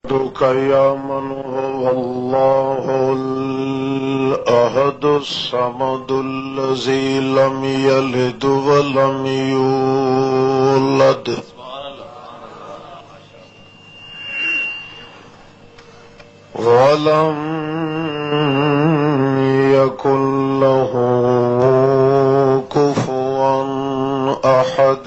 أحمدك يا من هو الله الأحد الصمد الذي لم يلد ولم يولد ولم يكن له كفوا أحد.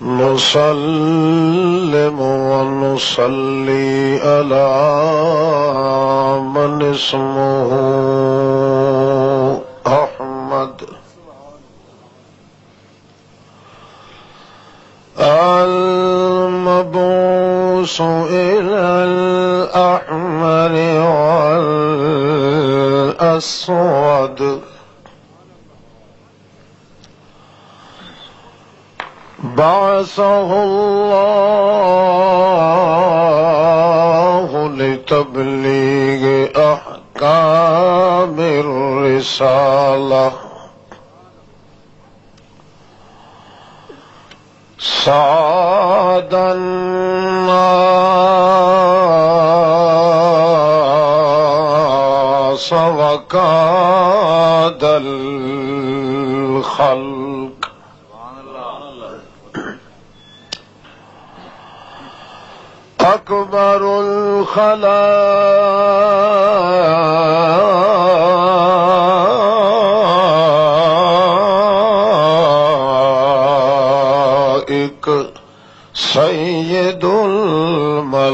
نسلم ونصلي على من اسمه أحمد المبعوث إلى الأحمر والأسود بعثه الله لتبليغ أحكام الرسالة سعد الناس وقاد الخلق. أكبر الخلائق سيد الملائك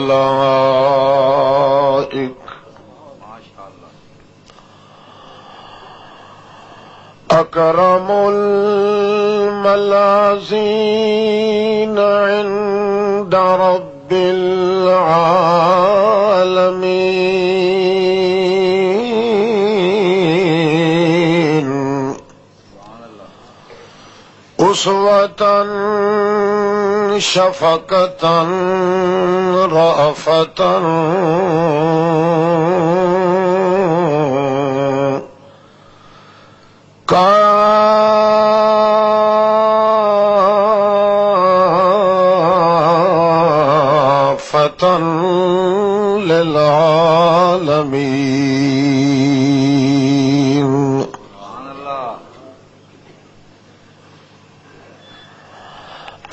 أكرم الملازين عند رب العالمين أسوة شفقة رأفة كافة للعالمين.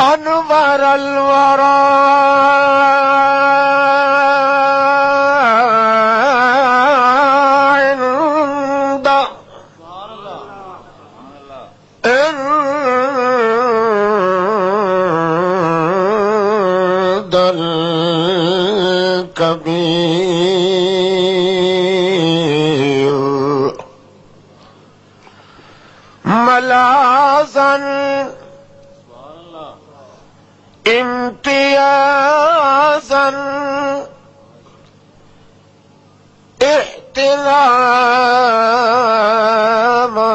أنور الورى عند الكبير ملاذا امتيازا احتراما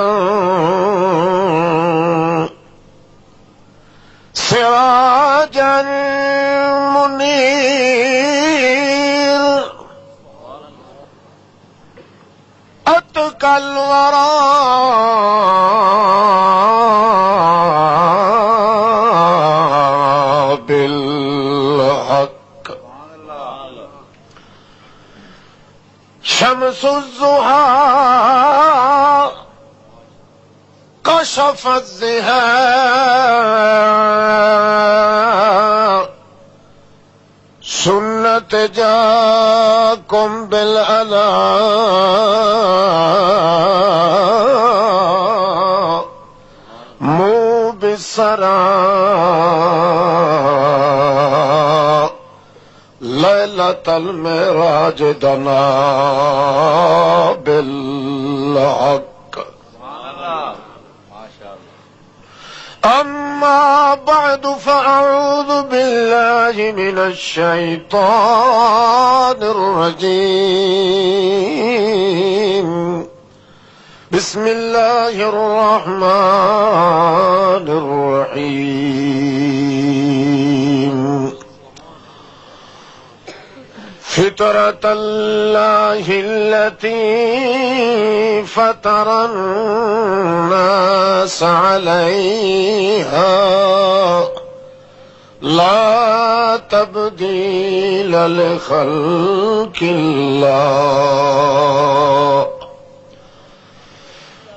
سراجا منير أتقى الورى بالحق شمس الضحى كشف الزهاء سنة جاكم بالألاء مو بالسراء ليلة المعراج دنا بالحق. أما بعد فأعوذ بالله من الشيطان الرجيم. بسم الله الرحمن الرحيم. فطرة الله التي فطر الناس عليها لا تبديل لخلق الله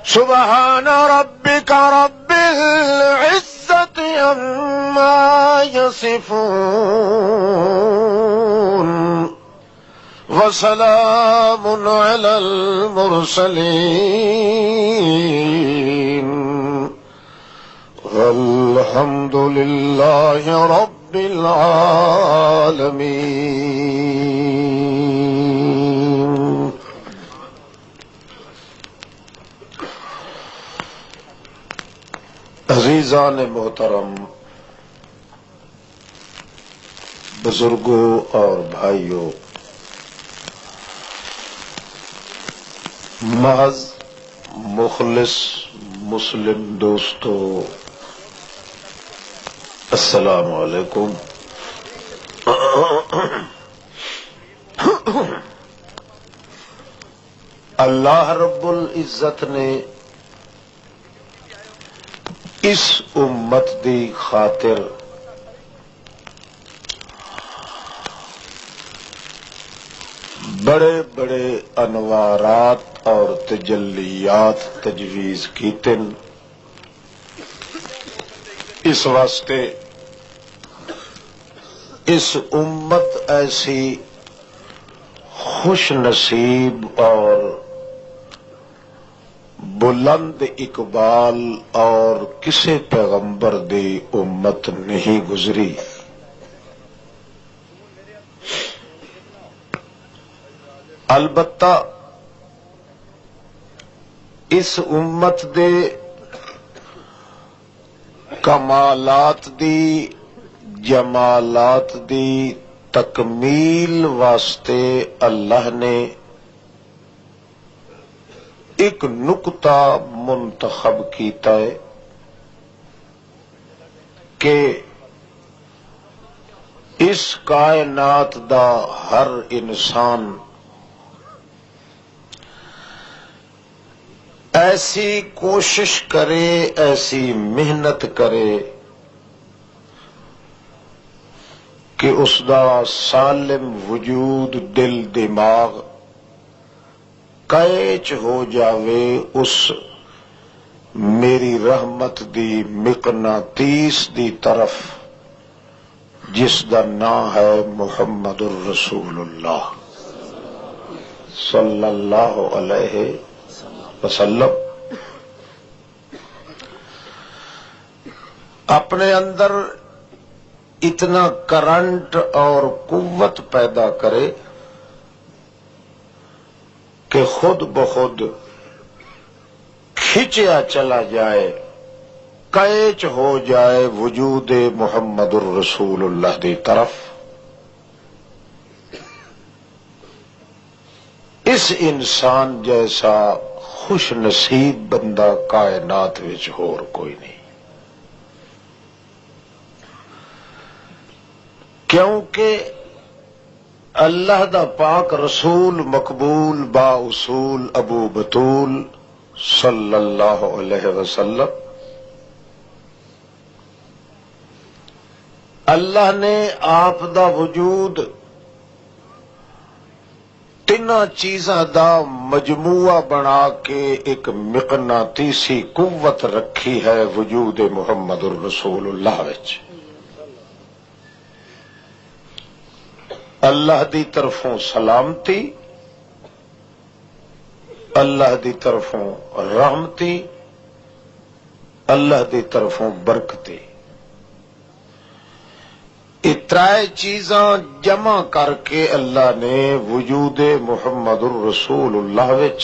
سبحان ربك رب العزة عما يصفون وسلام على المرسلين والحمد لله رب العالمين. عزیزان محترم، بزرگوں اور بھائیوں، محض مخلص مسلم دوستو، السلام علیکم۔ اللہ رب العزت نے اس امت دی خاطر بڑے بڑے انوارات اور تجلیات تجویز کیتے، اس واسطے اس امت ایسی خوش نصیب اور بلند اقبال اور کسی پیغمبر دی امت نہیں گزری۔ البتہ اس امت دے کمالات دی جمالات دی تکمیل واسطے اللہ نے ایک نقطہ منتخب کیتا ہے کہ اس کائنات دا ہر انسان ایسی کوشش کرے، ایسی محنت کرے کہ اس دا سالم وجود دل دماغ قیچ ہو جاوے اس میری رحمت دی مقناطیس دی طرف جس دا نام ہے محمد الرسول اللہ صلی اللہ علیہ وسلم۔ اپنے اندر اتنا کرنٹ اور قوت پیدا کرے کہ خود بخود کھچیا چلا جائے، قیچ ہو جائے وجود محمد الرسول اللہ دی طرف۔ اس انسان جیسا خوش نصیب بندہ کائنات وچ ہور کوئی نہیں، کیونکہ اللہ دا پاک رسول مقبول با اصول ابو بطول صلی اللہ علیہ وسلم، اللہ نے آپ دا وجود تینا چیزاں دا مجموعہ بنا کے ایک مقناطیسی قوت رکھی ہے وجود محمد الرسول اللہ وچ۔ اللہ دی طرفوں سلامتی، اللہ دی طرفوں رحمتی، اللہ دی طرفوں برکتی، اترائے چیزاں جمع کر کے اللہ نے وجود محمد الرسول اللہ وچ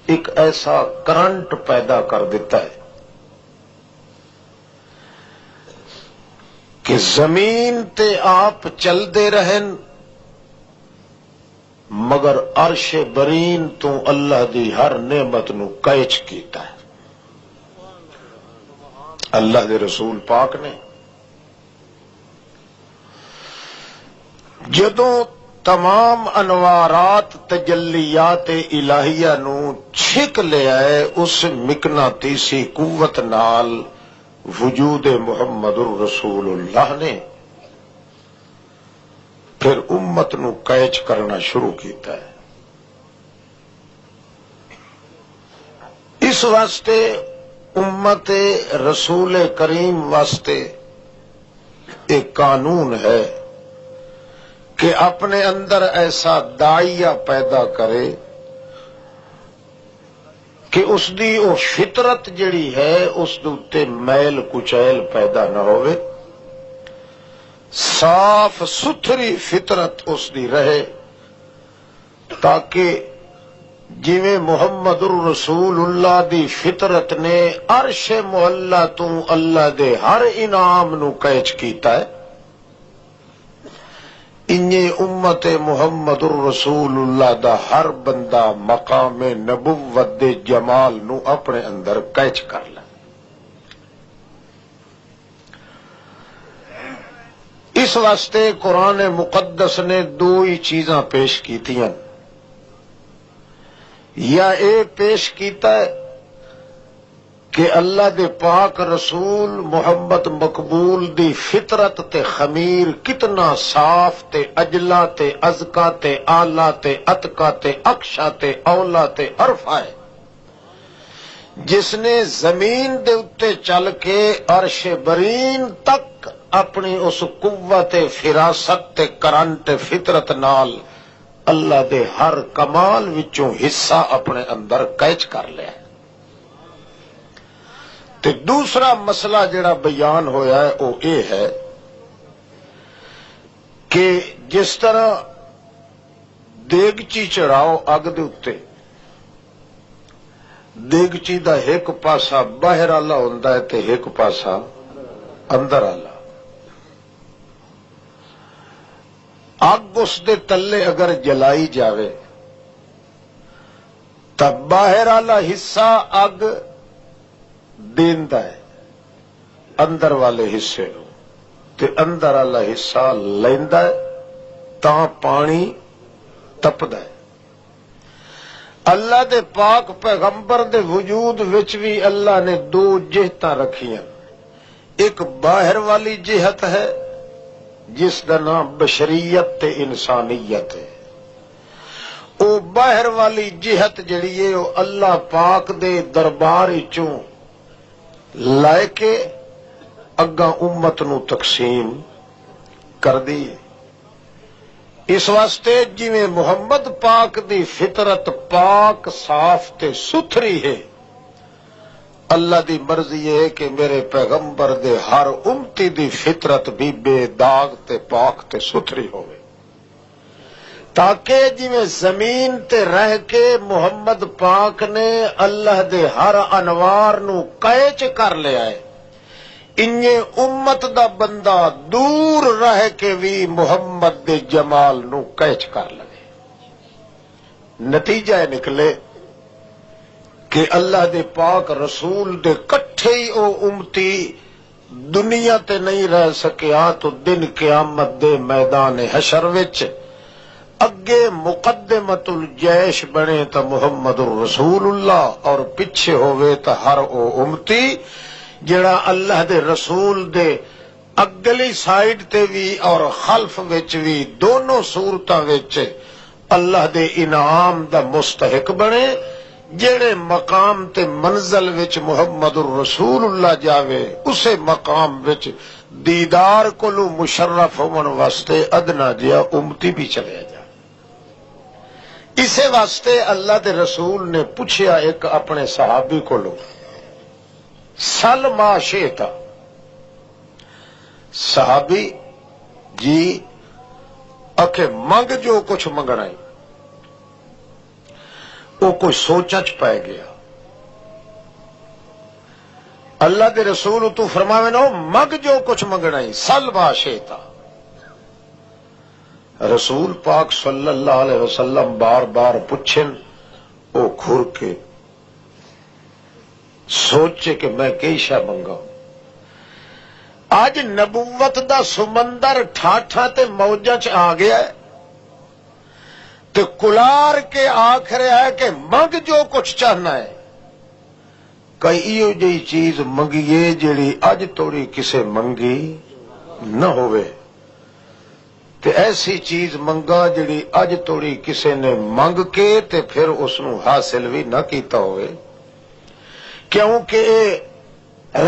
ایک ایسا کرنٹ پیدا کر دیتا ہے کہ زمین تے آپ چل دے رہن مگر عرش برین تو اللہ دی ہر نعمت نو قیچ کیتا ہے۔ اللہ دے رسول پاک نے جدوں تمام انوارات تجلیات الہیہ نو چھک لے آئے اس مقناطیسی قوت نال وجود محمد الرسول اللہ نے پھر امت نو قیچ کرنا شروع کیتا ہے۔ اس واسطے امت رسول کریم واسطے ایک قانون ہے کہ اپنے اندر ایسا داعیہ پیدا کرے کہ اس دی وہ فطرت جڑی ہے اس دے میل کچیل پیدا نہ ہوئے، صاف ستھری فطرت اس دی رہے، تاکہ جویں محمد الرسول اللہ دی فطرت نے عرش معلا تو اللہ دے ہر انعام نو قیچ کیتا ہے، انہیں امت محمد الرسول اللہ دا ہر بندہ مقام نبوت دے جمال نو اپنے اندر قیچ کر لے۔ اس واسطے قرآن مقدس نے دو ہی چیزاں پیش کیتیاں، یا اے پیش کیتا ہے کہ اللہ دے پاک رسول محمد مقبول دی فطرت تے خمیر کتنا صاف تے اجلا تے ازکا تے آلہ تے اتکا تے اکشا تے اولا تے عرفہ ہے، جس نے زمین دے اتے چل کے عرش برین تک اپنی اس قوت فراست تے کرنٹ فطرت نال اللہ دے ہر کمال وچوں حصہ اپنے اندر قیچ کر لیا۔ تے دوسرا مسئلہ جڑا بیان ہویا ہے وہ یہ ہے کہ جس طرح دیگچی چڑھاؤ اگ دے اتے، دیگچی دا ایک پاسا باہر والا ہوندا ہے تے ایک پاسا اندر والا، اگ اس دے تلے اگر جلائی جاوے تب باہر والا حصہ اگ دیندا ہے اندر والے حصے نو، تے اندر والا حصہ لیندا ہے تاں پانی تپدا ہے۔ اللہ دے پاک پیغمبر دے وجود وچ بھی اللہ نے دو جہتاں رکھیاں، ایک باہر والی جہت ہے جس کا نام بشریت تے انسانیت ہے، او باہر والی جہت جڑی ہے وہ اللہ پاک دے دربار چوں لائے کے اگاں امت نو تقسیم کر دی۔ اس واسطے جویں محمد پاک دی فطرت پاک صاف تے ستھری ہے، اللہ دی مرضی ہے کہ میرے پیغمبر دے ہر امتی دی فطرت بھی بے داغ تے پاک تے ستھری ہوئے، تاکہ جویں زمین تے رہ کے محمد پاک نے اللہ دے ہر انوار نو قیچ کر لیا ہے، انہیں امت دا بندہ دور رہ کے بھی محمد دے جمال نو قیچ کر لے۔ نتیجہ نکلے کہ اللہ دے پاک رسول دے کٹھے ہی او امتی دنیا تے نہیں رہ سکیا تو دن قیامت دے میدان حشر وچ اگے مقدمت الجیش بنے تا محمد الرسول اللہ اور پیچھے ہوئے تا ہر او امتی جڑا اللہ دے رسول دے اگلی سائیڈ تے بھی اور خلف وچ بھی دونوں صورتاں وچ اللہ دے انعام دا مستحق بنے، جڑے مقام تے منزل وچ محمد الرسول اللہ جاوے اسے مقام وچ دیدار کولو مشرف ہون واسطے ادنا جیا امتی بھی چلے جا۔ اسے واسطے اللہ دے رسول نے پوچھیا ایک اپنے صحابی کولو، سل ما شئتا، صحابی جی اکھے منگ جو کچھ منگنا ہے، وہ کوئی سوچا چ پائے گیا۔ اللہ دے رسول تو فرماوے نو منگ جو کچھ منگنا ہی، سل ما شئتا۔ رسول پاک صلی اللہ علیہ وسلم بار بار پوچھن، او کھر کے سوچے کہ میں کئی شے منگا۔ آج نبوت دا سمندر ٹھاٹھا تے موجاں چ آ گیا ہے تے کلار کے آخر ہے کہ منگ جو کچھ چاہنا ہے، کئی ایو جی چیز منگیے جیڑی اج توڑی کسے منگی نہ ہوئے، تے ایسی چیز منگا جیڑی اج توڑی کسے نے منگ کے تے پھر اس نو حاصل بھی نہ کیتا ہوئے، کیونکہ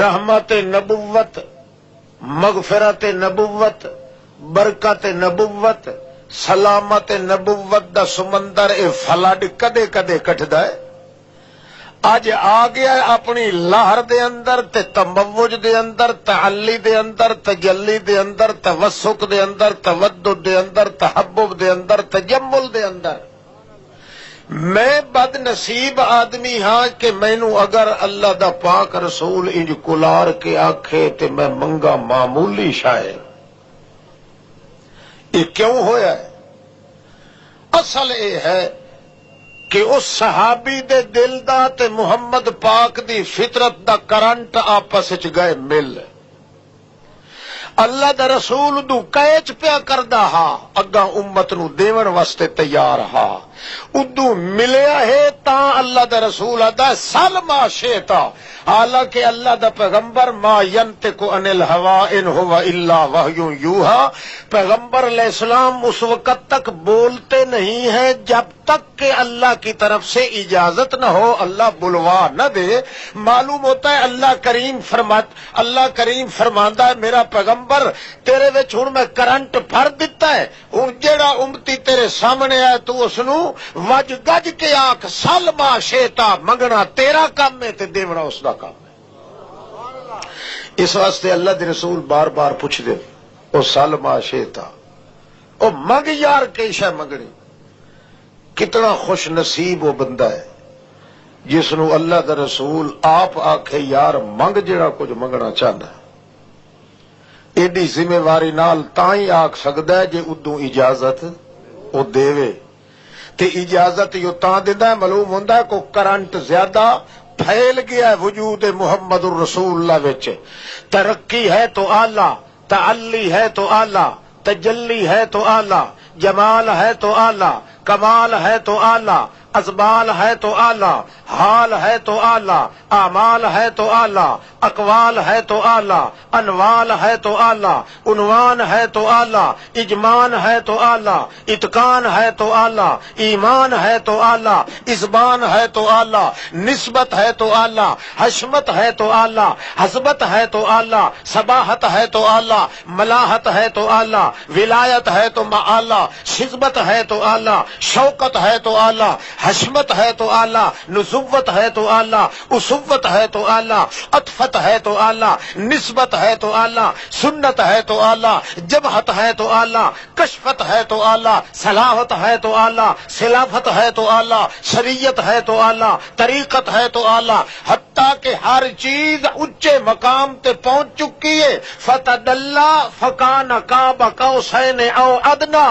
رحمت نبوت، مغفرت نبوت، برکت نبوت، سلامت نبوت دا سمندر اے فلڈ کدے کدے کٹدا ہے۔ اج آ گیا ہے اپنی لہر دے اندر تے تموج دے اندر، تعلی دے اندر، تجلی دے اندر، توسق دے اندر، تودد دے اندر، تحبب دے اندر، تجمل دے اندر۔ میں بد نصیب آدمی ہاں کہ مینوں اگر اللہ دا پاک رسول انج کلار کے آکھے تے میں منگا معمولی شاعر۔ یہ کیوں ہویا ہے؟ اصل یہ ہے کہ اس صحابی دے دل دا تے محمد پاک دی فطرت دا کرنٹ آپس وچ گئے مل۔ اللہ دا رسول دو کیچ پیا کردا ہا، اگاں امت نو دیون واسطے تیار ہا، ادو ملیا ہے تا اللہ دا رسول آدا سل ما شئتا، حالانکہ اللہ دا پیغمبر ما ینطق عن الہوا ان هو الا وحی یوحی، پیغمبر علیہ السلام اس وقت تک بولتے نہیں ہیں جب تک کہ اللہ کی طرف سے اجازت نہ ہو، اللہ بلوا نہ دے۔ معلوم ہوتا ہے اللہ کریم فرماندا ہے میرا پیغمبر تیرے وچ ہن میں کرنٹ بھر دتا ہے، ہن جیڑا امتی تیرے سامنے ہے تو اس نو وج گج کے آکھ سل ما شئتا، منگنا تیرا کام ہے تے دیونا اس دا کام ہے۔ اس واسطے اللہ دے رسول بار بار پوچھ دے او سل ما شئتا، او منگ یار کی شے منگنی۔ کتنا خوش نصیب وہ بندہ ہے جس نو اللہ دا رسول آپ آکھے یار منگ جڑا کچھ منگنا چاہنا ہے۔ ایڈی ذمہ واری نال تاں ہی آکھ سکدا ہے جے ادوں اجازت او دیوے، تے اجازت یو تاں دیندا ہے معلوم ہوندا ہے کو کرنٹ زیادہ پھیل گیا ہے وجود محمد الرسول اللہ وچ، ترقی ہے تو اعلیٰ، تعلی ہے تو اعلیٰ، تجلی ہے تو اعلیٰ، جمال ہے تو اعلیٰ، کمال ہے تو اعلیٰ، ازبال ہے تو اعلیٰ، حال ہے تو اعلیٰ، اعمال ہے تو اعلیٰ، اقوال ہے تو اعلیٰ، انوال ہے تو اعلیٰ، عنوان ہے تو اعلیٰ، اجمان ہے تو اعلیٰ، اتقان ہے تو اعلیٰ، ایمان ہے تو اعلیٰ، ازبان ہے تو اعلیٰ، نسبت ہے تو اعلیٰ، حشمت ہے تو اعلیٰ، حسبت ہے تو اعلیٰ، صباحت ہے تو اعلیٰ، ملاحت ہے تو اعلیٰ، ولایت ہے تو اعلیٰ، شذبت ہے تو اعلیٰ، شوکت ہے تو اعلیٰ، حشمت ہے تو اعلیٰ، نزوت ہے تو اعلیٰ، اسوت ہے تو اعلیٰ، عطفت ہے تو اعلیٰ، نسبت ہے تو اعلیٰ، سنت ہے تو اعلیٰ، جبہت ہے تو اعلیٰ، کشفت ہے تو اعلیٰ، صلاحت ہے تو اعلیٰ، خلافت ہے تو اعلیٰ، شریعت ہے تو اعلیٰ، طریقت ہے تو اعلیٰ، حتیٰ کہ ہر چیز اونچے مقام تے پہنچ چکی ہے۔ فتدلی فکان قاب قوسین او ادنا،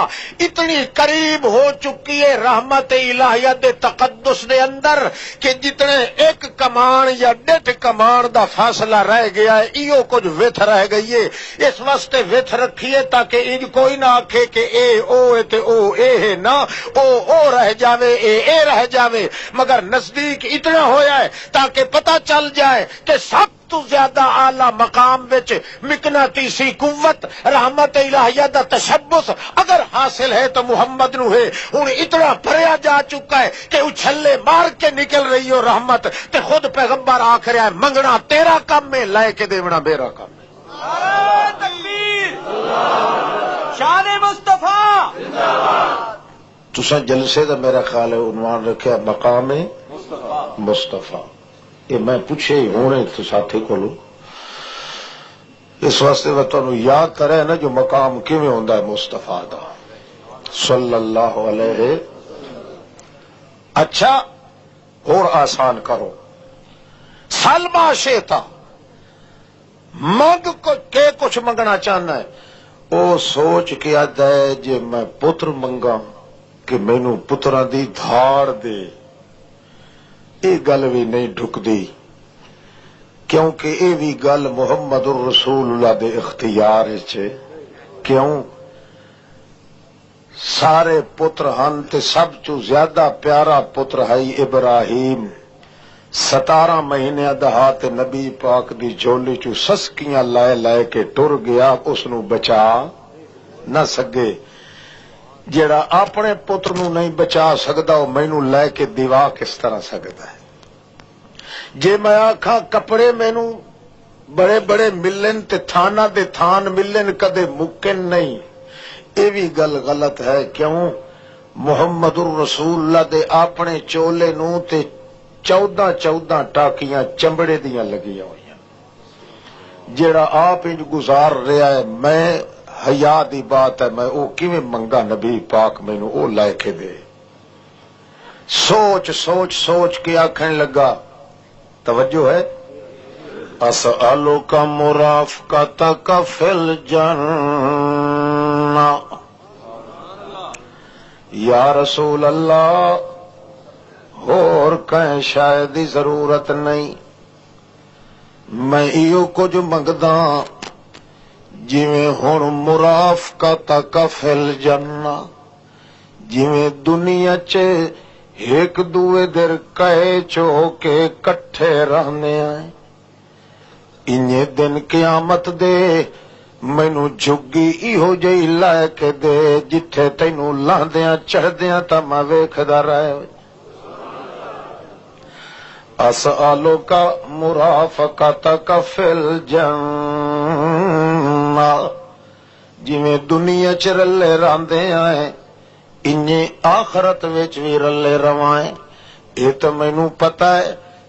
اتنی قریب ہو چکی ہے رحمت الہیہ دے تقدس دے اندر کہ جتنے ایک کمان یا ڈیٹھ کمان دا فاصلہ رہ گیا ہے ایو کچھ وتھ رہ گئی ہے۔ اس واسطے وتھ رکھیے تاکہ انج کوئی نہ آکھے کہ اے او ہے تے او اے ہے، نہ او رہ جاوے اے رہ جاوے، مگر نزدیک اتنا ہویا ہے تاکہ پتہ چل جائے کہ سب تو زیادہ اعلیٰ مقام وچ مقناطیسی قوت رحمت الہیہ دا تشبث اگر حاصل ہے تو محمد نو ہے۔ ہن اتنا بھریا جا چکا ہے کہ اچھلے مار کے نکل رہی ہو رحمت، تے خود پیغمبر آکھ رہا ہے منگنا تیرا کم ہے، لے کے دیونا میرا کم ہے۔ نعرہ تکبیر، شان مصطفیٰ۔ تساں جلسے دا میرا خیال ہے عنوان رکھیا مقام مصطفیٰ۔ یہ میں پوچھے ہی ہونے تو ساتھی کو لوں اس واسطے میں تمہیں یاد کرے نا جو مقام کیویں ہوندا ہے مصطفیٰ دا صلی اللہ علیہ۔ اچھا اور آسان کرو، سلما شیتا منگ کے کچھ منگنا چاہنا ہے، او سوچ کے آدا ہے جے میں پتر منگا کہ مینوں پتراں دی دھاڑ دے، یہ گل بھی نہیں ڈھکدی، کیونکہ یہ بھی گل محمد الرسول اللہ دے اختیار ہے۔ کیوں؟ سارے پتر ہن تے سب چو زیادہ پیارا پتر ہے ابراہیم، 17 مہینے دہا تے نبی پاک دی جھولی چو سسکیاں لائے لائے کے ٹر گیا، اس نو بچا نہ سکے۔ جیڑا اپنے پتر نو نہیں بچا سکدا وہ مینوں لے کے دیوا کس طرح سکدا ہے؟ جے میں آکھاں کپڑے مینوں بڑے بڑے ملن تے تھانہ دے تھان ملن کدے ممکن نہیں، یہ بھی گل غلط ہے۔ کیوں؟ محمد الرسول اللہ دے اپنے چولے نو تے 14 ٹاکیاں چمڑے دیاں لگیاں ہوئی، جیڑا آپ انج گزار رہا ہے، میں حیا دی بات ہے، میں او کیویں منگا نبی پاک مینوں او لے کے دے؟ سوچ سوچ سوچ کے آکھن لگا، توجہ ہے، اسألک مرافقتک فی الجنہ، یا رسول اللہ اور کہیں شاید دی ضرورت نہیں، میں ایو کچھ منگدا جویں ہن مرافقتک فی الجنہ، جویں دنیا چ ایک دوے در کہے چو کے کٹھے رہنے آئے، انہیں دن قیامت دے مینوں جھگی ایہو جئی لائے کے دے جتھے تینوں لاندیاں چڑھدیاں تا میں ویکھدا رہے۔ اسألک مرافقتک فی الجنہ، جویں دنیا چ رلے راندے آئے انہیں آخرت وچ بھی رلے روائیں۔ یہ تو مینوں پتہ ہے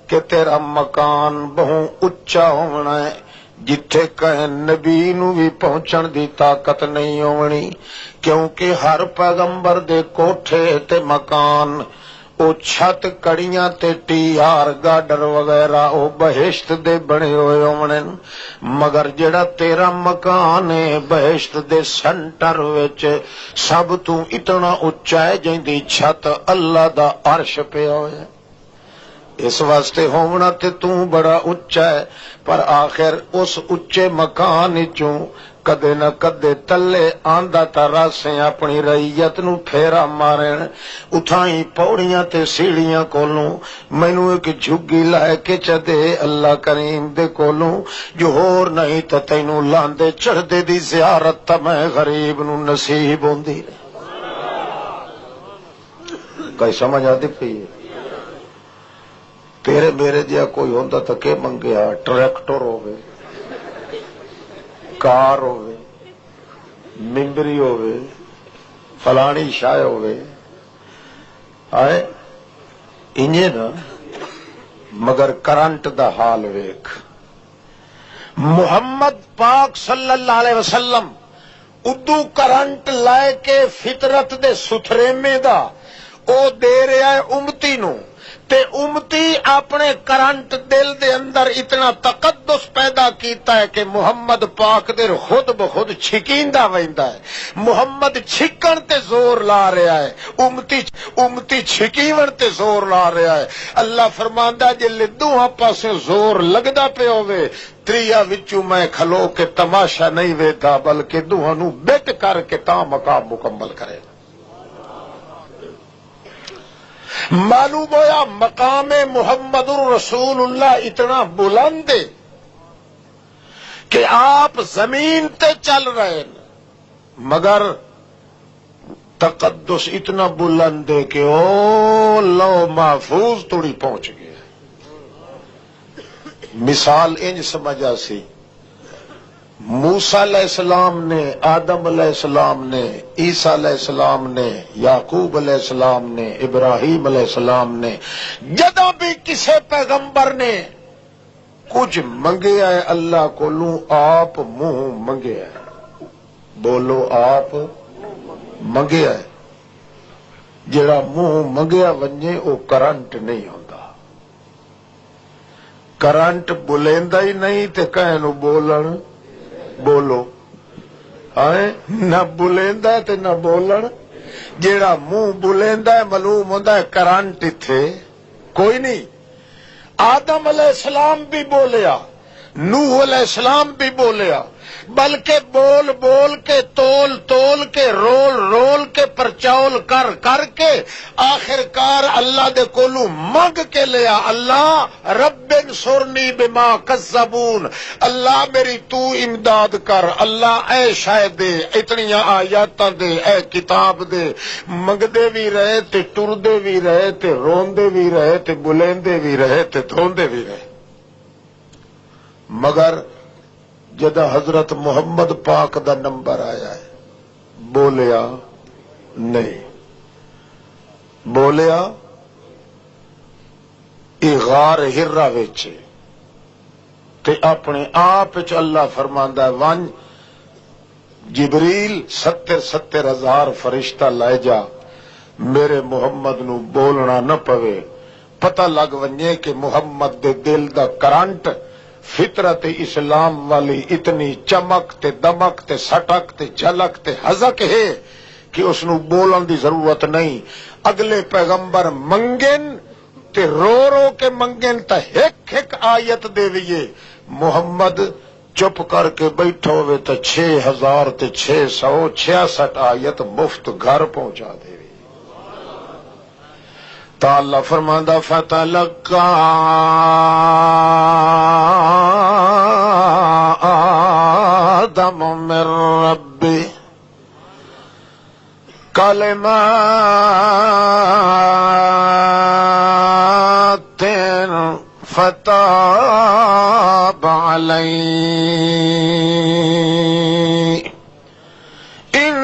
کہ تیرا مکان بہوں اچا ہونا ہے، جتھے کہیں نبی نو بھی پہنچن دی طاقت نہیں ہونی، کیونکہ ہر پیغمبر دے کوٹھے تے مکان او چھت کڑیاں تے ٹیار گاڈر وغیرہ او بہشت دے بنے ہوئے ہونے، مگر جڑا تیرا مکان ہے بہشت دے سنٹر وچ سب تو اتنا اچا ہے جیندی چھت اللہ دا عرش پہ ہوئے۔ اس واسطے ہونا تے تو بڑا اچا ہے، پر آخر اس اچے مکان چوں کدے نہ کدے تلے آندا تا راسیں اپنی رعیت نو پھیرا مارن، اتھائیں پوڑیاں تے سیڑیاں کولوں مینوں ایک جھگی لائے کے چدے اللہ کریم دے کولوں، جو ہور نہیں تا تینوں لاندے چڑھدے دی زیارت تا میں غریب نو نصیب ہوندی۔ کئی سمجھ آتی پئی؟ تیرے میرے جہا کوئی ہوندا تا کہ منگیا؟ ٹریکٹر ہوے، کار ہوے، ممبری ہوے، فلانی شاہ ہوے، آئے انجے نا، مگر کرنٹ دا حال ویک۔ محمد پاک صلی اللہ علیہ وسلم ادو کرنٹ لائے کے فطرت دے ستھریمے دا او دے رہا ہے امتی نو، تے امتی اپنے کرنٹ دل دے اندر اتنا تقدس پیدا کیتا ہے کہ محمد پاک دے خود بخود چھکیندا ویندا ہے۔ محمد چھکن تے زور لا رہا ہے، امتی چھکیون تے زور لا رہا ہے۔ اللہ فرماندا جے دوہاں پاسے زور لگدا پے ہوے، تریا وچوں میں کھلو کے تماشا نہیں ویکھدا، بلکہ دوہاں نو بٹ کر کے تا مقام مکمل کرے۔ معلوم ہویا مقام محمد الرسول اللہ اتنا بلند ہے کہ آپ زمین تے چل رہے ہیں، مگر تقدس اتنا بلند ہے کہ او لو محفوظ توڑی پہنچ گئے۔ مثال انج سمجھا سی، موسیٰ علیہ السلام نے، آدم علیہ السلام نے، عیسیٰ علیہ السلام نے، یعقوب علیہ السلام نے، ابراہیم علیہ السلام نے، جدوں بھی کسی پیغمبر نے کچھ منگیا ہے اللہ کو لوں آپ منہ منگیا ہے، بولو آپ منگیا ہے۔ جڑا منہ منگیا ونجے وہ کرنٹ نہیں ہوتا، کرنٹ بلیندا ہی نہیں تے کہیں نو بولن بولو، آئے نہ بلیندا تے نہ بولن۔ جیڑا منہ بلیندا ہے معلوم ہوندا ہے کرنٹ ایتھے کوئی نہیں۔ آدم علیہ السلام بھی بولیا، نوح علیہ السلام بھی بولیا، بلکہ بول بول کے، تول تول کے، رول رول کے، پرچول کر کر کے آخر کار اللہ دے کولو منگ کے لیا، اللہ رب انصرنی بما کذبون، اللہ میری تو امداد کر، اللہ اے شاید دے، اتنی آیاتاں دے، اے کتاب دے، منگدے بھی رہے تے ٹردے بھی رہے تے روندے بھی رہے تے بلیندے بھی رہے تے دھوندے بھی رہے، مگر جدہ حضرت محمد پاک دا نمبر آیا ہے بولیا نہیں، بولیا غار ہرا ویچے تے اپنے آپ چ اللہ فرماندا ہے ون جبریل 70,000 فرشتہ لے جا، میرے محمد نو بولنا نہ پوے، پتہ لگ ونجے کہ محمد دے دل دا کرنٹ فطرت اسلام والی اتنی چمک تے دمک تے سٹک تے جھلک تے حزک ہے کہ اس نو بولن دی ضرورت نہیں، اگلے پیغمبر منگن تے رو رو کے منگن تا ایک ایک آیت دے ویے، محمد چپ کر کے بیٹھو ہوئے تو 6,666 آیت مفت گھر پہنچا دے وی۔ تا اللہ فرماندہ فتلقا آدم من ربی کلمات فتاب علیہ انہ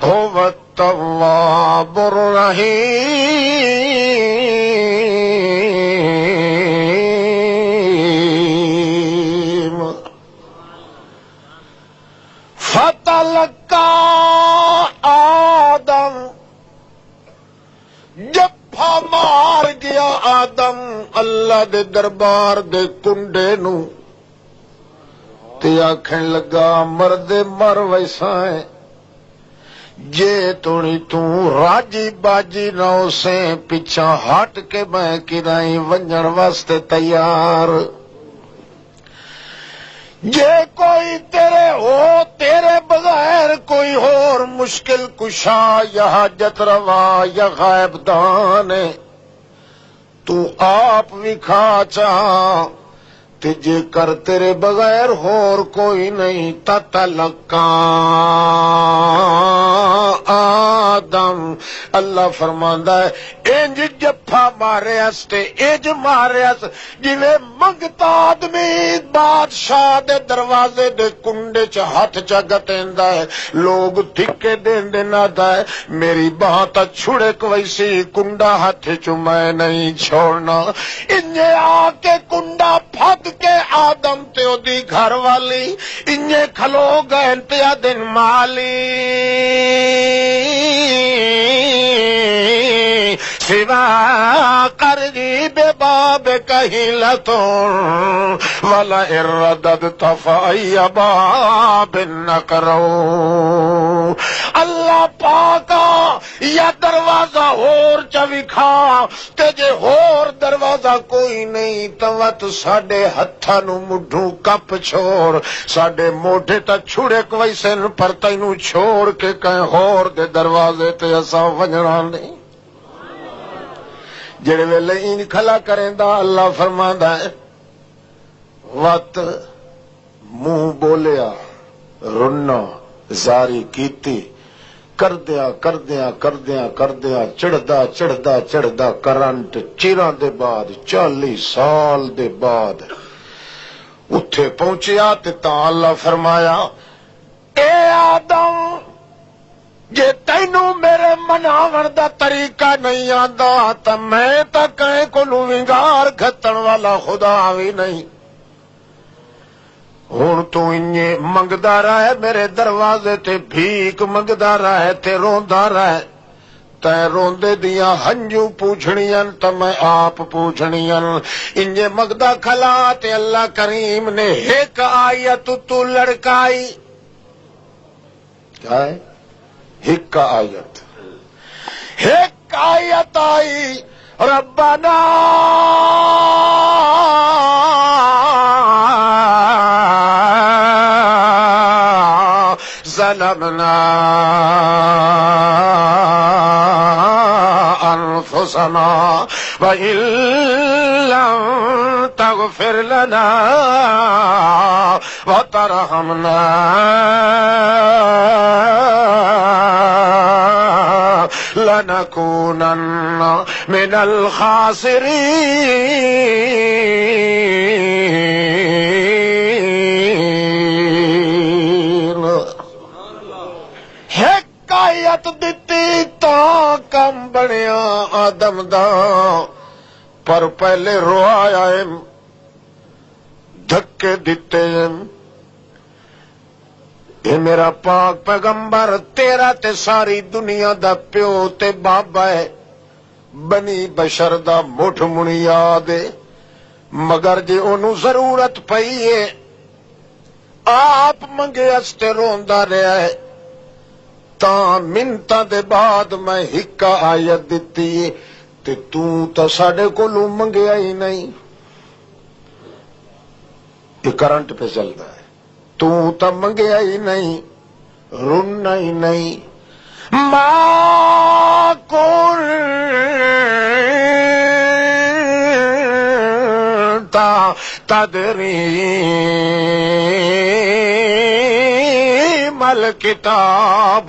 هو التواب الرحیم۔ فتلقا آدم، جفا مار گیا آدم اللہ دے دربار دے کنڈے نو تے آکھن لگا مرد مر ویسا ہے، جے تونی تو راجی باجی نہ اسے پیچھا ہٹ کے میں کدائیں ونجن واسطے تیار، جے کوئی تیرے ہو تیرے بغیر کوئی اور مشکل کشا یا حاجت روا یا غائب دان ہے تو آپ وکھا چاہ، تے جے کر تیرے بغیر اور کوئی نہیں تتلقا آدم، اللہ فرماندا ہے انج جفا مارے استے انج مارے اس جویں منگتا آدمی بادشاہ دے دروازے دے کنڈے چ ہاتھ چا گٹیندا ہے، لوگ ٹھکے دیندے نہ ہے میری باہ تا چھڑے کوئیسی کنڈا ہاتھ چ میں نہیں چھوڑنا، انجے آ کے کنڈا پھد کے آدم تے او دی گھر والی انجے کھلو گئے پیا دن مالی سوا قریب باب کہیلتوں ولا اردد تفائی باب نکرو، اللہ پاکا یا دروازہ اور چوکھا تے جے اور دروازہ کوئی نہیں توت ساڈے ہتھاں نو مڈھوں کپ چھوڑ، ساڈے موٹے تا چھڑے کوئیسن پر تینوں چھوڑ کے کہیں اور دے دروازے تے اساں ونجنا نہیں، جڑے ویلے این کھلا کریں دا اللہ فرماندا ہے وقت منہ بولیا رنا زاری کیتی کردیا کردیا کردیا کردیا چڑھدا چڑھدا چڑھدا کرنٹ چیراں دے بعد 40 سال دے بعد اتھے پہنچیا تے تاں اللہ فرمایا اے آدم جے تینوں میرے مناون دا طریقہ نہیں آندا تے میں تاں کہیں کولوں ونگار گھتن والا خدا وی نہیں، ہن تو انجے منگدا رہے میرے دروازے تے بھیک منگدا رہے تے روندا رہے، تے روندے دیاں ہنجو پوچھنیاں تے میں آپ پوچھنیاں، انجے منگدا کھلا تے اللہ کریم نے ایک آیت تو لڑکائی، کیا ہے ایک آیت، ایک آیت آئی ربنا ظلمنا انفسنا وإن لم تغفر لنا وترحمنا لنكونن من الخاسرين. حکایت دتی تا کم بنیا آدم دا، پر پہلے روایا دھکے دیتے. اے میرا پاک پیغمبر تیرا تے ساری دنیا دا پیو تے بابا ہے، بنی بشر دا مٹھ منیاد ہے، مگر جے اونوں ضرورت پئی ہے آپ منگے استے روندا رہیا ہے، تاں منتاں دے بعد میں ہکا آیت دتی ہے تے تاں ساڈے کولوں منگیا ہی نہیں. یہ کرنٹ پہ چلتا ہے، تو منگیا ہی نہیں، رونا ہی نہیں. ما كنت تدري ما الكتاب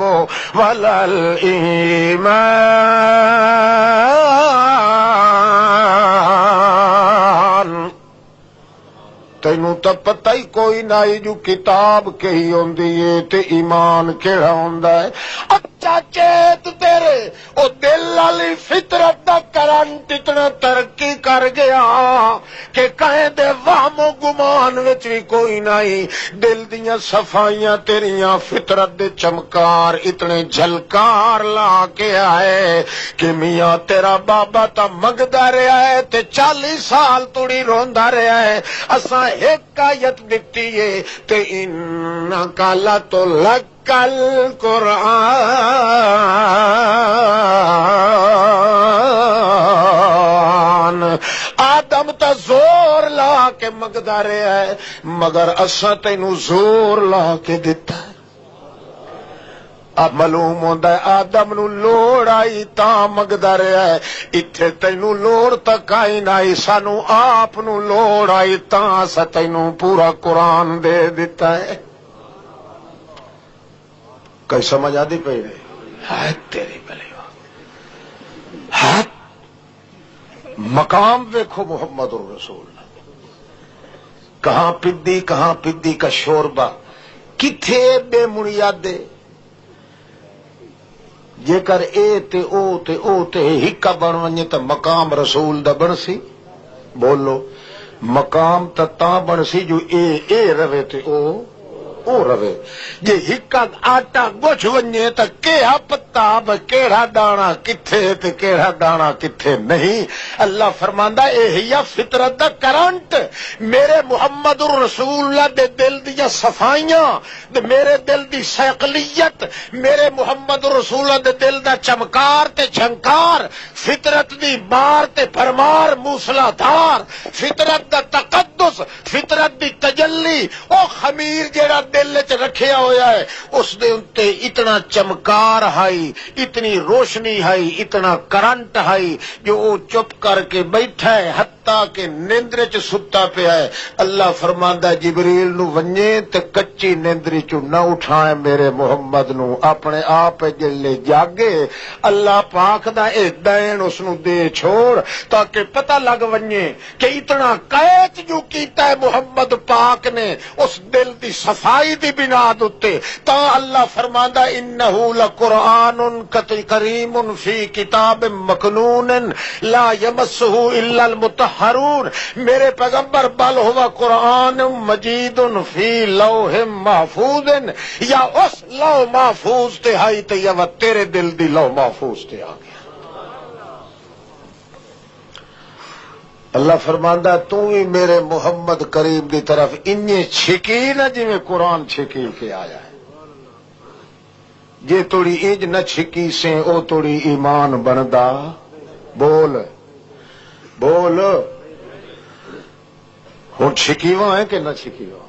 ولا الإيمان. تینوں تو پتہ ہی کوئی نہیں جو کتاب کہی ہوندی ہے تے ایمان کیڑا ہوندا ہے. اچھا چیت تیرے او دل والی فطرت دا کرنٹ اتنا ترقی کر گیا کہ کہیں دے وہم و گمان وچ بھی کوئی نہیں. دل دیاں صفائیاں تیریاں فطرت دے چمکار اتنے جھلکار لا کے آئے کہ میاں تیرا بابا تا منگدا رہیا ہے تے 40 سال توڑی روندا رہیا ہے. اساں ایک آیت دتی ہے تے انک لتلقل قرآن. آدم تا زور لا کے منگدا رہیا ہے، مگر اساں تینوں زور لا کے دتا ہے. اب معلوم ہوندا ہے آدم نو لوڑ آئی تاں منگدا رہیا ہے، ایتھے تینوں لوڑ تک آئی نائی، سانو آپ نو لوڑ آئی تاں اسا تینوں پورا قرآن دے دیتا ہے. کئی سمجھ آدی پئی نہیں ہے تیری بلی ہے. مقام دیکھو محمد الرسول، کہاں پدی کا شوربہ، کتھے بے منیادے. جے کر اے تے او تے ہکا بن ونجے تے مقام رسول دا بن سی. بولو مقام تاں بن سی جو اے روے تے او روے. جے ہکا آٹا گوچھ ونجے تے کیڑا پتا کیڑا دانا کتھے تے کیڑا دانا کتھے نہیں. اللہ فرماندا اے ہیا فطرت دا کرنٹ. میرے محمد الرسول اللہ دے دل دیا صفائیاں، میرے دل دی سیقلیت، میرے محمد الرسول اللہ دے دل دا چمکار تے چھنکار، فطرت دی بار تے پرمار موسلا دھار، فطرت دا تقدس، فطرت دی تجلی، او خمیر جیڑا دل وچ رکھیا ہویا ہے اس دے انتے اتنا چمکار ہائی، اتنی روشنی ہائی، اتنا کرنٹ ہائی جو او چپ کر کے بیٹھا ہے حتیٰ کہ نیندر چ ستا پیا ہے. اللہ فرماندا جبریل نو ونجے تے کچی نیندری چ نہ اٹھائے میرے محمد نو، اپنے آپ جلے جاگے. اللہ پاک دا اے دین اس نو دے چھوڑ تاکہ پتہ لگ ونجے کہ اتنا قید جو کیتا ہے محمد پاک نے اس دل دی صفائی دی بنا دتے. تا اللہ فرماندا انہو لقرآن کریم فی کتاب مکنون لا یمسہ الا المطہرون. میرے پیغمبر بل ہوا قرآن مجید فی لوح محفوظ، یا اس لوح محفوظ تے ہائی تے یا تیرے دل دی لوح محفوظ تے آ گیا. اللہ فرماندا تو ہی میرے محمد کریم دی طرف انہیں چھکی نہ جی میں قرآن چھکی کے آیا ہے. جے توڑی انج نہ چھکی سے او توڑی ایمان بندا بول بول ہوں چھکیواں ہے کہ نہ چھکیواں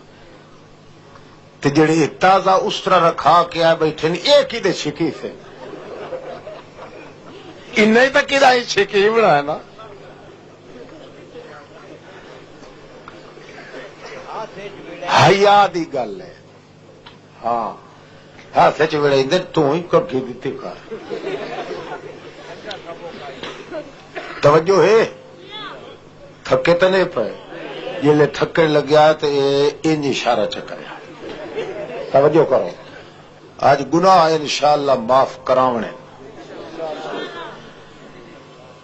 تے جڑے تازہ اس طرح رکھا کے آئے بیٹھے نہیں ایک ہی دے چھکی سے انہیں تک کدا ہی چھکی بنا ہے نا حیا دی گل ہے ہاں ہاتھ چ وڑے تو ہی کبھی دیتی کر توجہ ہے تھکے تو نہیں پے جلے تھکن لگیا تو انج اشارہ چکریا توجہ کرو آج گناہ انشاءاللہ معاف کراونے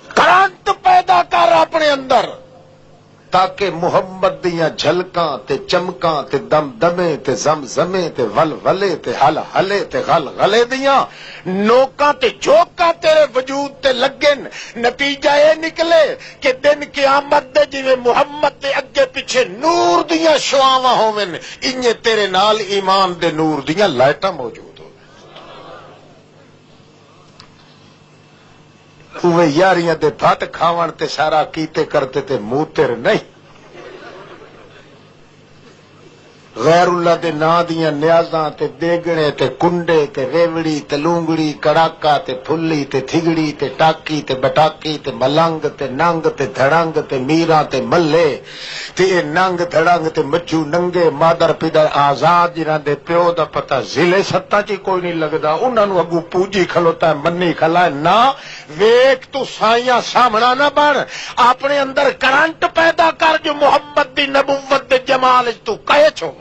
کرانت پیدا کر اپنے اندر تاکہ محمد دیاں جھلکاں تے چمکاں تے دم دمے تے زمزمے تے ول ولے تے ہل ہلے تے غل غلے دیاں نوکاں تے جھوکاں تیرے وجود تے لگن نتیجہ اے نکلے کہ دن قیامت دے جویں محمد دے اگے پیچھے نور دیاں شعاواں ہوون انجے تیرے نال ایمان دے نور دیاں لائٹاں موجود اوے یاریاں دے بھت کھاون تے سارا کیتے کرتے تے موتر نہیں غیر اللہ دے نا دیاں نیازاں تے دیگڑے تے کنڈے تے ریوڑی تے لونگڑی کڑاکا تے پھلی تے تھگڑی تے ٹاکی تے بٹاکی تے ملنگ تے ننگ تے دھڑنگ تے میراں تے ملے تے ننگ دھڑنگ تے مچو ننگے مادر پیدر آزاد جنہاں دے پیو دا پتہ ضلع ستا چی کوئی نہیں لگدا انہاں نو اگو پوجی کھلوتا ہے منی کھلا ہے نا ویک تو سائیاں سامنا نہ بن اپنے اندر کرنٹ پیدا کر جو محمد دی نبوت دے جمال تو کہے چھو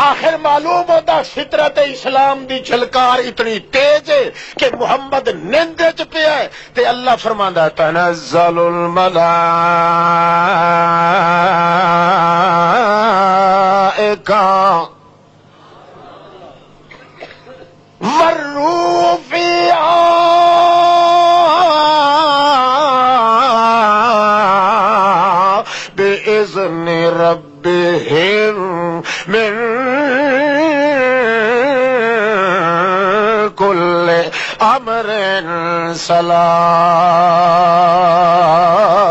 آخر معلوم ہوتا فطرت اسلام دی جھلکار اتنی تیز ہے کہ محمد نندے چ پیا ہے تے اللہ فرماندا ہے تنزل الملائکہ والروح فیہا بإذن ربہم من کل امر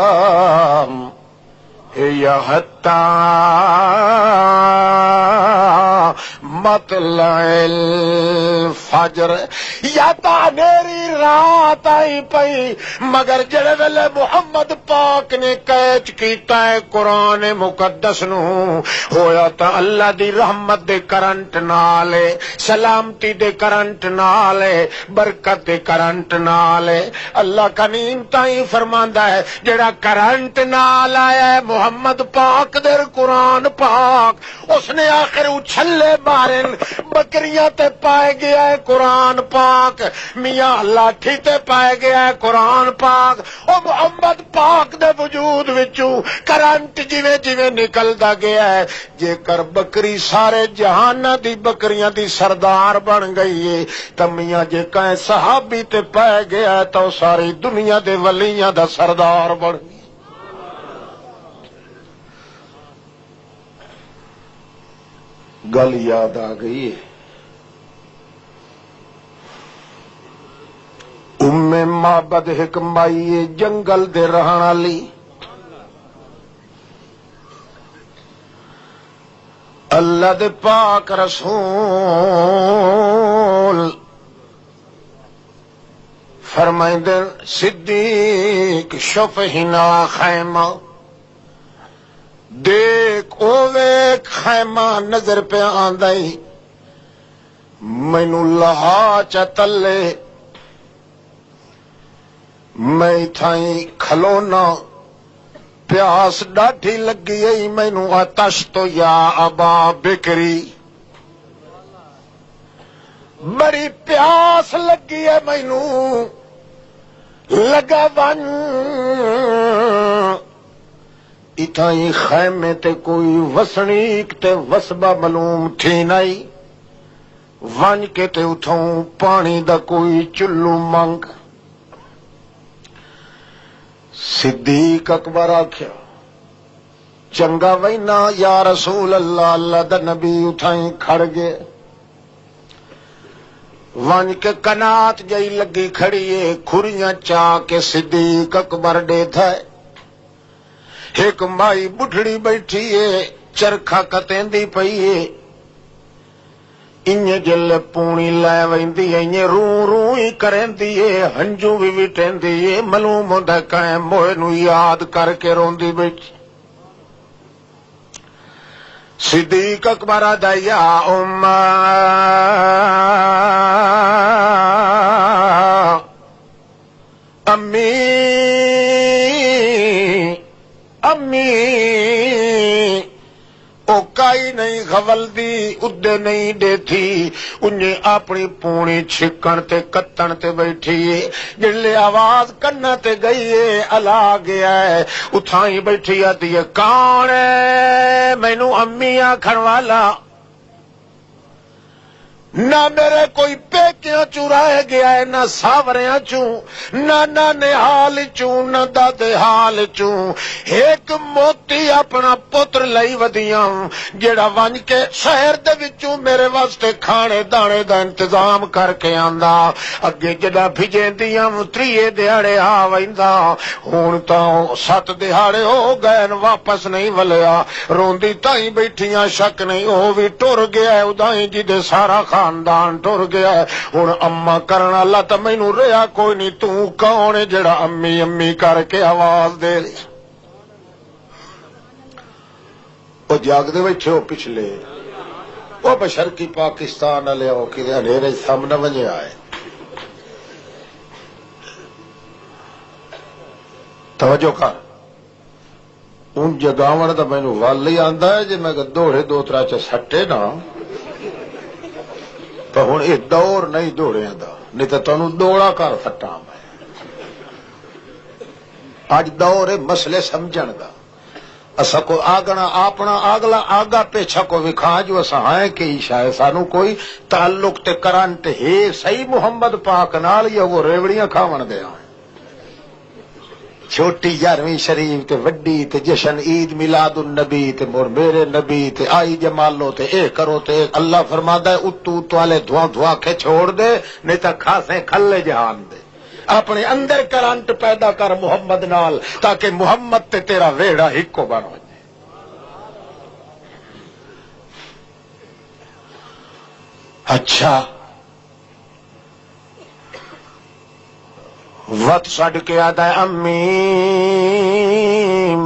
سلام یا حتی مطلع الفجر یا میری رات آئی پئی مگر جڑے ویلے محمد پاک نے کیچ کیتا ہے قرآن مقدس نو ہویا تا اللہ دی رحمت دے کرنٹ نالے سلامتی دے کرنٹ نالے برکت دے کرنٹ نالے اللہ کنیم تائیں فرماندا ہے جڑا کرنٹ نال آیا ہے محمد پاک در قرآن پاک اس نے آخر اچھلے بارن بکریاں تے پائے گیا ہے قرآن پاک میاں لاٹھی تے پائے گیا ہے قرآن پاک او محمد پاک دے وجود وچوں کرنٹ جویں جویں نکلدا گیا ہے جے کر بکری سارے جہان دی بکریاں دی سردار بن گئی ہے تے میاں جے کہیں صحابی تے پائے گیا ہے تو ساری دنیا دے ولیاں دا سردار بن گئی گل یاد آ گئی ہے ام معبد حکمائی جنگل دے رہن والی اللہ دے پاک رسول فرمائندے صدیق شفہنا خیمہ دیکھ اوے خیمہ نظر پہ آندائی مینو لہا چا تلے میں تھائیں کھلونا پیاس ڈاڈھی لگی ہے مینو آتش تو یا ابا بکری بڑی پیاس لگی ہے مینو لگا ون اتائیں خیمے تے کوئی وسنیک تے وسبا معلوم تھی نہیں ون کے تے اتھوں پانی دا کوئی چلو منگ صدیق اکبر آکھیا چنگا وینا یا رسول اللہ اللہ دا نبی اٹھائیں کھڑ گئے ون کے کنات جئی لگی کھڑیے کھریاں چاہ کے صدیق اکبر ڈے تھا ایک مائی بڑھڑی بیٹھی ہے چرخا کتیندی پئیے انہیں جل پونی لائے ویندی ہے انہیں رو رو ہی کریندی ہے ہنجو بھی وٹیندی ہے معلوم ہوندا کائیں موئے نو یاد کر کے روندی بیٹھی صدیق اکبر آدھا یا امی امی او کائی نہیں خولدی ادے نہیں دیتی انہیں اپنی پونی چھکن تے کتن تے بیٹھی ہے جلے آواز کرنا تے گئی ہے الا گیا ہے اتھائی بیٹھی آتی ہے کون ہے مینو امی آکھن والا نہ میرے کوئی پیکیاں چورائے گیا ہے نہ ساوریاں چوں نہ نانے حال چوں نہ دادے حال چوں ایک موتی اپنا پتر لئی ودیاں جیڑا ون کے شہر دے وچوں میرے واسطے کھانے دانے دا انتظام کر کے آندا اگے جڑا بھیجیندیاں تریے دیہاڑے آ ویندا ہن تاں 7 دیہاڑے ہو گئے واپس نہیں ولیا روندی تائیں بیٹھیاں شک نہیں او وی ٹر گیا ہے ادائیں جدے سارا خاندان ٹر گیا ہے ہن اما کرنا اللہ تے مینوں رہیا کوئی نہیں تو کون ہے جڑا امی امی کر کے آواز دے رہی وہ جاگدے بیٹھے ہو پچھلے وہ بشرقی پاکستان والے ہو کہ ہنیرے سامنے وجے آئے توجہ کر ان جگاون دا مینوں ول ہی آندا ہے جے میں دوڑے 2-3 چ سٹے نا تو ہوں یہ دور نہیں دوڑیا دا نہیں تو تمہیں دوڑا کر فٹا میں اج دور ہے مسئلے سمجھن دا اسا کو آگنا اپنا اگلا آگا پیچھا کو وکھا جو اسا ہیں کہ شاید سانو کوئی تعلق تے کرنٹ ہے صحیح محمد پاک نال یا وہ ریوڑیاں کھاون دیا چھوٹی 11ویں شریف تے وڈی تے جشن عید میلاد النبی تے مور میرے نبی تے آئی جمالو تے اے کرو تے اللہ فرماتا ہے اتو والے دھواں دھواں کے چھوڑ دے نہیں تا کھاسیں کھلے جہان دے اپنے اندر کرنٹ پیدا کر محمد نال تاکہ محمد تے تیرا ویڑا ہکو بن وجے اچھا وقت چھڈ کے آدا ہے امی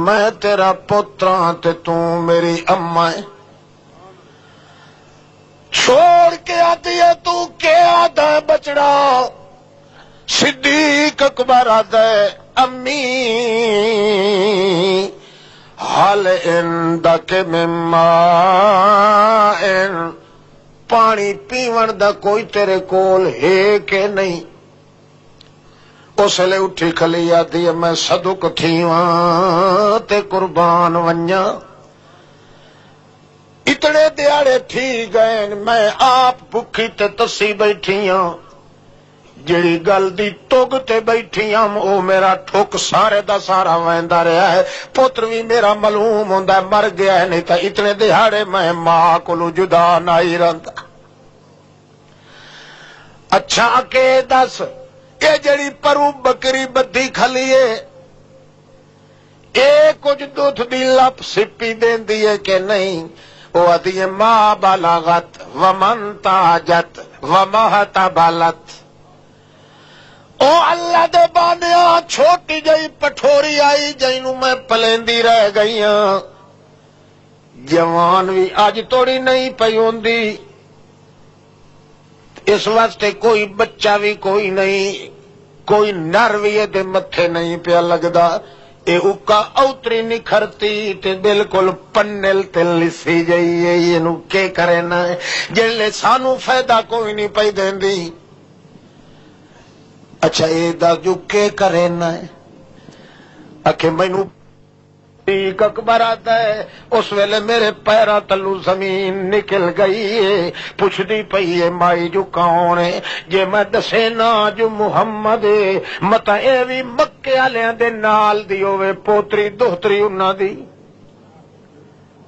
میں تیرا پتراں تے تو میری اما ہے چھوڑ کے آتی ہے تو کیا آدا ہے بچڑا صدیق اکبر آدا ہے امی حال اندک مما پانی پیون دا کوئی تیرے کول ہے کہ نہیں اس لئے اٹھی کھلی آتی ہے میں صدق تھیواں تے قربان ونجاں اتنے دیاڑے تھی گئے میں آپ بھکھی تے تسی بیٹھیاں جیڑی گل دی توگ تے بیٹھیاں او میرا ٹھوک سارے دا سارا ویندا رہا ہے پتر بھی میرا معلوم ہوندا مر گیا ہے نہیں تا اتنے دیہاڑے میں ماں کولو جدا نہیں رہندا اچھا کہ دس یہ جڑی پرو بکری بدھی کھلیے اے کچھ دودھ دی لپ سپی دیندی ہے کہ نہیں وہ آدھی ہے ماں بلغت ومن تاجت ومحتبلت او اللہ دے بانیا چھوٹی جئی پٹھوری آئی جینوں میں پلیندی رہ گئی ہاں جوان بھی اج توڑی نہیں پئی ہوندی اس واسطے کوئی بچہ بھی کوئی نہیں کوئی نر بھی دے متھے نہیں پیا لگدا اے اکا اوتری نکھرتی تے بالکل پنل تے لسی جئی ہے اینو کے کرے نہ جلے سانو فائدہ کوئی نہیں پئی دیندی اچھا اے دا جو کے کرے نہ اکھے مینوں صدیق اکبر آتا ہے اس ویلے میرے پیرا تلو زمین نکل گئی ہے پوچھدی پئی ہے مائی جو کون ہے جے میں دسے نا جو محمد ہے متا اے وی مکے والیاں دے نال دی ہوے پوتری دوہتری انہاں دی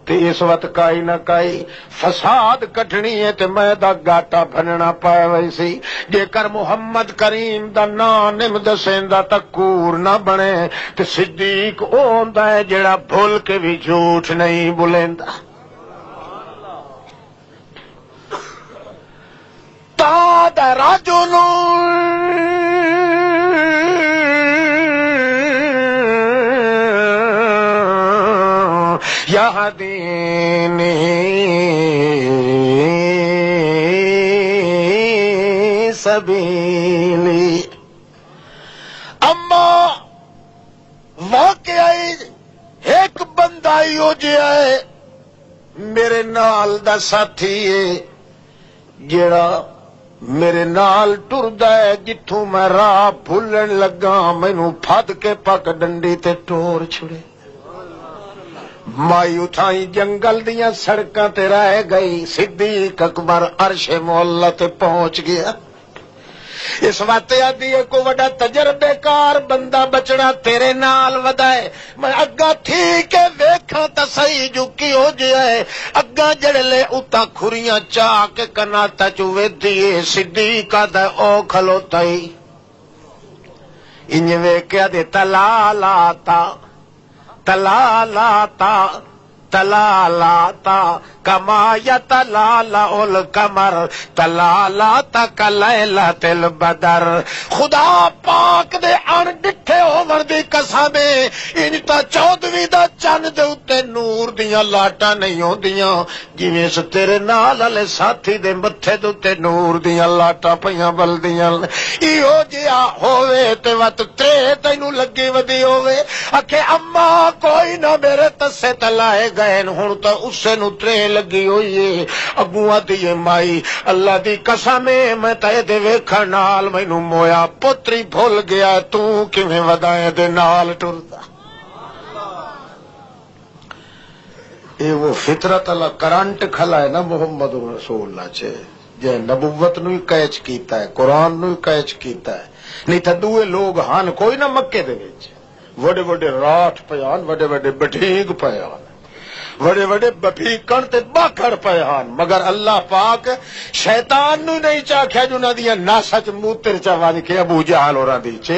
تے اس وقت کائی نہ کائی فساد کٹنی ہے تے میں دا گاٹا بھننا پائے ویسی جے کر محمد کریم دا نام نم دسیندا تکور نہ بنے تے صدیق او ہوندا ہے جڑا بھول کے بھی جھوٹ نہیں بولیندا تا دا یہدینی سبیلی اما واقعی ایک بندہ ہی ہو جائے میرے نال دا ساتھی ہے جیڑا میرے نال ٹردا ہے جتھوں میں راہ بھولن لگا مینوں پھد کے پک ڈنڈی تے ٹور چھڑے مائی اٹھائی جنگل دیاں سڑکاں تے رہ گئی صدیق اکبر عرش مولا تے پہنچ گیا اس وقت آدھی ہے کو وڈا تجربے کار بندہ بچنا تیرے نال ودائے میں اگا تھی کہ ویکھاں تا صحیح جو کی ہو جائے اگا جڑلے اتا کھریاں چاہ کے کناتا چوے دیئے صدیق دا او کھلوتا ہی انج ویکھیا دے تلالاتا تلالاتا تلالاتا کما یتلالا القمر تلالاتا کلیلۃ البدر خدا پاک دے ان ڈٹھے ہون دی قسم ان تا 14ویں دا چند دے اوتے نور دیاں لاٹاں نہیں ہوندیاں جویں اس تیرے نال والے ساتھی دے متھے دے اوتے نور دیاں لاٹاں پیاں بلدیاں ایہو جیا ہووے تے وت ترے تینوں لگی ودی ہووے اکھے اما کوئی نہ میرے تسے تلائے گئے ہن تا اسے نو ترے لگی ہوئی ہے اگوں دی مائی اللہ دی قسم میں تے دے ویکھن نال مینوں مویا پتری بھول گیا تو کیویں ودائے دے نال ٹردا اے وہ فطرت اللہ کرنٹ کھلا ہے نا محمد رسول اللہ چ جے نبوت نو ہی کیچ کیتا ہے قرآن نو ہی کیچ کیتا ہے نہیں تے دوے لوگ ہن کوئی نہ مکے دے وچ وڈے وڈے راٹھ پیان وڈے وڈے بٹھیگ پیان وڈے وڈے بپیکن تے باکھڑ پے ہن مگر اللہ پاک شیطان نو نہیں چاکھیا جو نہ دیا ناسچ موتر چوان کے ابو جہل ہوراں دی چ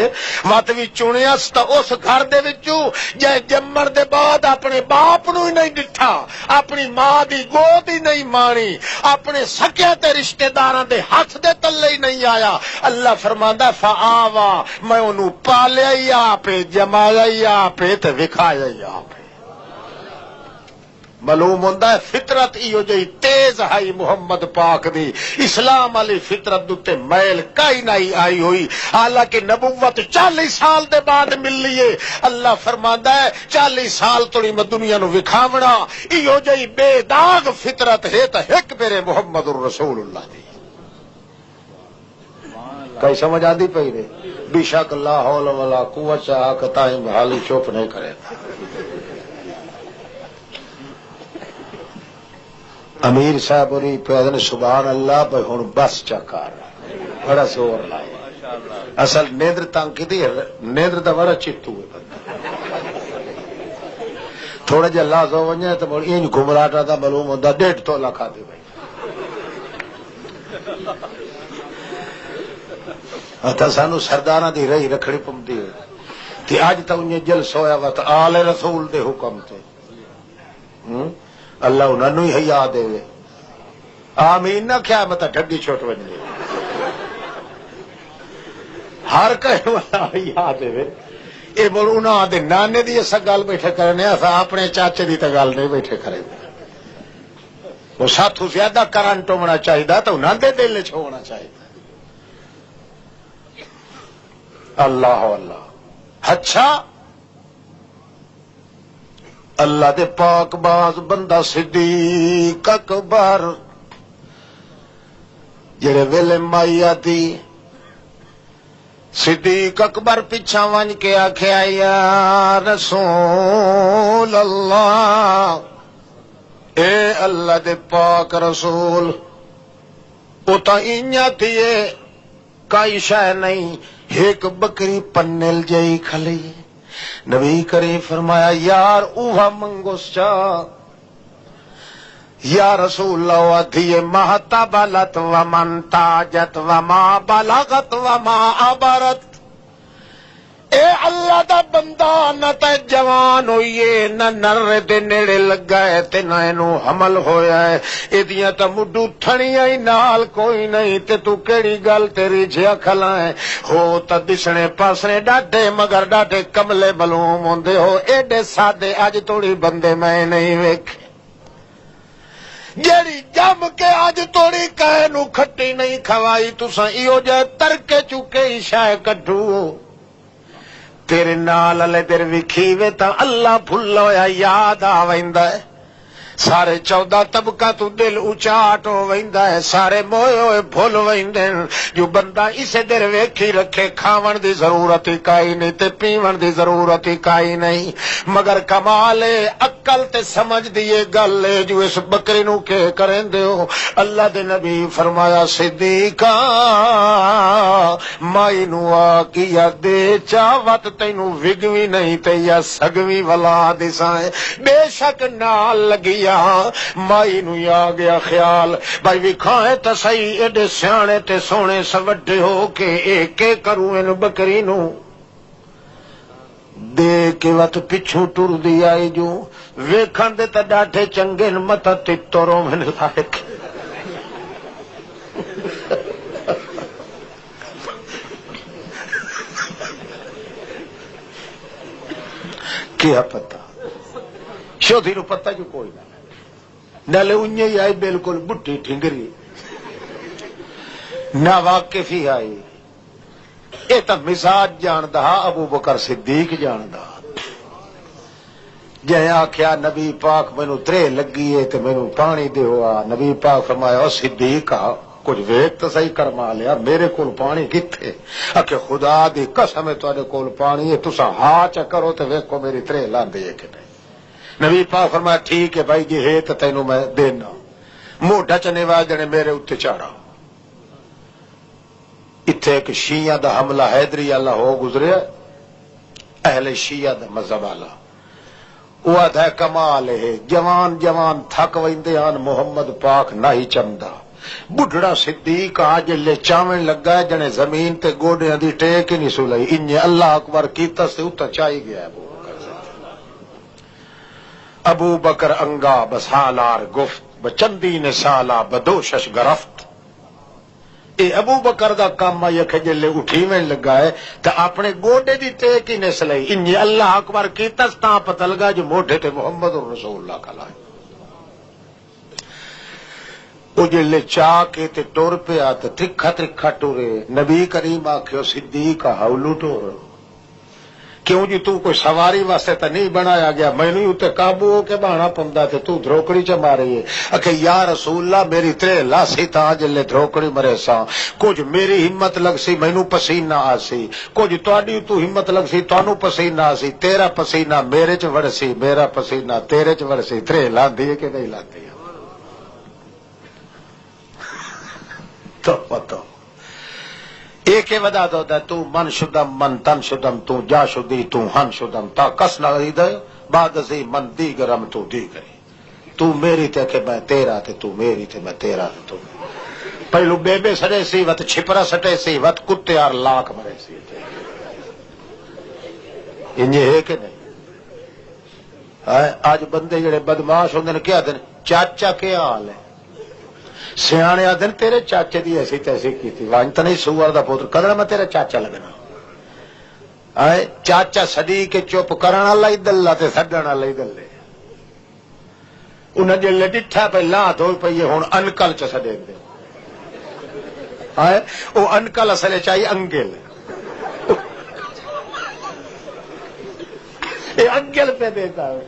مت وی چنیاس تا اس گھر دے وچوں جے جمن دے بعد اپنے باپ نو ہی نہیں ڈٹھا اپنی ماں دی گود ہی نہیں مانی اپنے سکیا تے رشتہ داراں دے ہاتھ دے تلے ہی نہیں آیا اللہ فرماندا فآوا میں اونوں پالیا ہی آپے جمایا ہی آپے تے وکھایا ہی آپے معلوم ہوتا ہے فطرت ایو جی تیز ہے محمد پاک دی اسلام والی فطرت دے میل کئی نہیں آئی ہوئی حالانکہ نبوت 40 سال دے بعد ملی ہے اللہ فرماندا ہے 40 سال توڑی میں دنیا نو وکھاونا ایو جی بے داغ فطرت ہے تے ایک میرے محمد الرسول اللہ دی کئی سمجھ آدی پئی نے بے شک لا حول ولا قوت الا باللہ حالی چپ نہیں کرے امیر صاحب اور پیادن سبحان اللہ بھائی ہوں بس چکار بڑا زور لائے اصل نیندر تنگ کی نیندر دا بڑا چتو ہے بندہ تھوڑا جا لاز ہو ونجے تو مڑ این گھمراٹا دا معلوم ہوندا 1.5 تولا کھا دے بھائی اتا سانو سرداراں دی رہی رکھڑی پوندی ہے تے اج تا انج جلسہ ہویا وا تے آل رسول دے حکم تے اللہ انہوں ہی حیا دے آمین نہ کیا مطلب ڈھڈی چھوٹ ونجے ہر کہے والا حیا دے اے مڑ انہاں دے نانے دی اس گل بیٹھے کرنے اساں اپنے چاچے دی تے گل نہیں بیٹھے کرے وہ ساتھوں زیادہ کرنٹ ہونا چاہیے تو انہاں دے دل وچ ہونا چاہیے اللہ اللہ اچھا اللہ دے پاک باز بندہ صدیق اکبر جڑے ویلے مائی آتی صدیق اکبر پیچھا ون کے آخیا یا رسول اللہ اے اللہ دے پاک رسول او تا اینیا تھیے کئی شے نہیں ایک بکری پنل جئی کھلی نبی کریم فرمایا یار اوہا منگوس چا یا رسول اللہ ادھی مہتا بلت ومن تاجت وما بلغت وما عبرت، اے اللہ دا بندہ نہ تے جوان ہوئیے نہ نر دے نیڑے لگا ہے تے نہ اینو حمل ہویا ہے، ایدیاں تا مڈو تھڑیاں ہی نال کوئی نہیں تے تو کیڑی گل تیری جھیا کھلا ہے، ہو تا دسنے پاسنے ڈاٹے مگر ڈاٹے کملے ملوم ہوندے ہو، ایڈے سادے اج توڑی بندے میں نہیں ویکھے، جیڑی جم کے اج توڑی کہے نو کھٹی نہیں کھوائی، تساں ایو جے ترکے چکے ہی شائے کٹھو، تیرے نال علی در وکھیوے تا اللہ بھلا ہویا یاد آ ویندا ہے، سارے 14 طبقہ تو دل اچاٹ ہو ویندا ہے، سارے موئے ہوئے بھول ویندے، جو بندہ اسے در ویکھی رکھے کھاون دی ضرورت ہی کائی نہیں تے پیون دی ضرورت ہی کائی نہیں، مگر کمال عقل تے سمجھ دیے گل ہے جو اس بکری نو کہ کریں دیو، اللہ دے نبی فرمایا صدیقہ مائی نو آ کیا دے چاوت تینو وگوی نہیں تے یا سگوی ولا دسائیں، بے شک نال لگی مائی نو آ گیا خیال بھائی وکھائیں تا صحیح ایڈے سیانے تے سونے سوڈے ہو کے ایک کروں ان بکری نو دے کے وقت پچھو ٹر دی آئی جو ویکھن دے تا ڈاٹھے چنگے متا تیتوروں میں نظارک کیا پتا شودھی نو پتا جو کوئی نہ نالے انہیں ہی آئی بالکل بٹھی ٹھنگری نہ واقف ہی آئی، اے تا مزاج جاندہ ابو بکر صدیق جاندہ، جائیں آکھیا نبی پاک مینو ترے لگی ہے تے مینو پانی دے ہوا، نبی پاک فرمایا او صدیقہ کچھ ویک تو صحیح کرما لیا، میرے کول پانی کتھے؟ کہ خدا دی قسم ہے تواڈے کول پانی ہے، تساں ہاں چا کرو تے ویکھو میری ترے لاندے ہے کہ نہیں۔ نبی پاک فرمایا ٹھیک ہے بھائی جی ہے تو تینوں میں دینا، موڈا چنے والے جنے میرے اتنے چاڑا، اتنے ایک شیعہ دا حملہ حیدری اللہ ہو گزرے، اہل شیعہ دا مذہب والا وہ ہے کمال ہے، جوان جوان تھک ویندے آن محمد پاک نہ ہی چمدا، بڈھڑا صدیق آج لے چاویں لگا ہے جنے زمین تے گوڑیاں دی ٹیک ہی نہیں سلائی، انہیں اللہ اکبر کیتا سے اتنا چاہی گیا ہے ابو بکر انگا بسالار گفت بچندی نے سالا بدوشش گرفت، اے ابو بکر دا کام یہ کہ جلے اٹھی میں لگا ہے تو اپنے گوڑے دی ٹیک ہی نسلئی، انہیں اللہ اکبر کیتا ستا پتہ لگا جو موڑے تے محمد رسول اللہ کا لائے، وہ جلے چاہ کے تے ٹور پہ آتا ترکھا ترکھا ٹورے، نبی کریم آکھو صدیق ہولو ٹور، کیوں جی تو کوئی سواری واسطے تو نہیں بنایا گیا، میں نہیں اتنے قابو ہو کے بہانا پوندا تے تو دھروکڑی چ ماری ہے، اکھے یا رسول اللہ میری ترے لاسی تا جلے دھروکڑی مرے سا، کچھ میری ہمت لگ سی مینوں پسینہ آسی، کچھ تواڈی تو ہمت لگ سی تانوں پسینہ آسی، تیرا پسینہ میرے چ وڑسی میرا پسینہ تیرے چ وڑسی، ترے لاندی ہے کہ نہیں لاندی ہے تو پتہ ایک ودا دو تو من شدم من تن شدم تو جا شدی تو ہن شدم تا کس نہ دے بعد ازی من دیگرم تو دیگری، تو میری تے کہ میں تیرا تے تو میری تے میں تیرا تے تو پہلو بے بے سڑے سی وت چھپرا سٹے سی وت کتے اور لاکھ مرے سی، انجے ہے کہ نہیں؟ آج بندے جڑے بدماش ہوندے نے کیا دن چاچا کیا حال ہے، سیانے آدھے تیرے چاچے دی ایسی تیسی کی تھی وانج تو نہیں سوار دا پوتر کدنا میں تیرا چاچا لگنا، چاچا سدی کے چپ کرنا لائی دلہ تے سڈنا لائی دلے، انہیں جلے ڈٹھا پہ لا دھو پہ ہوں انکل چ سڈے دے، وہ انکل اصل چاہیے انگل، یہ انگل پہ دیتا ہے،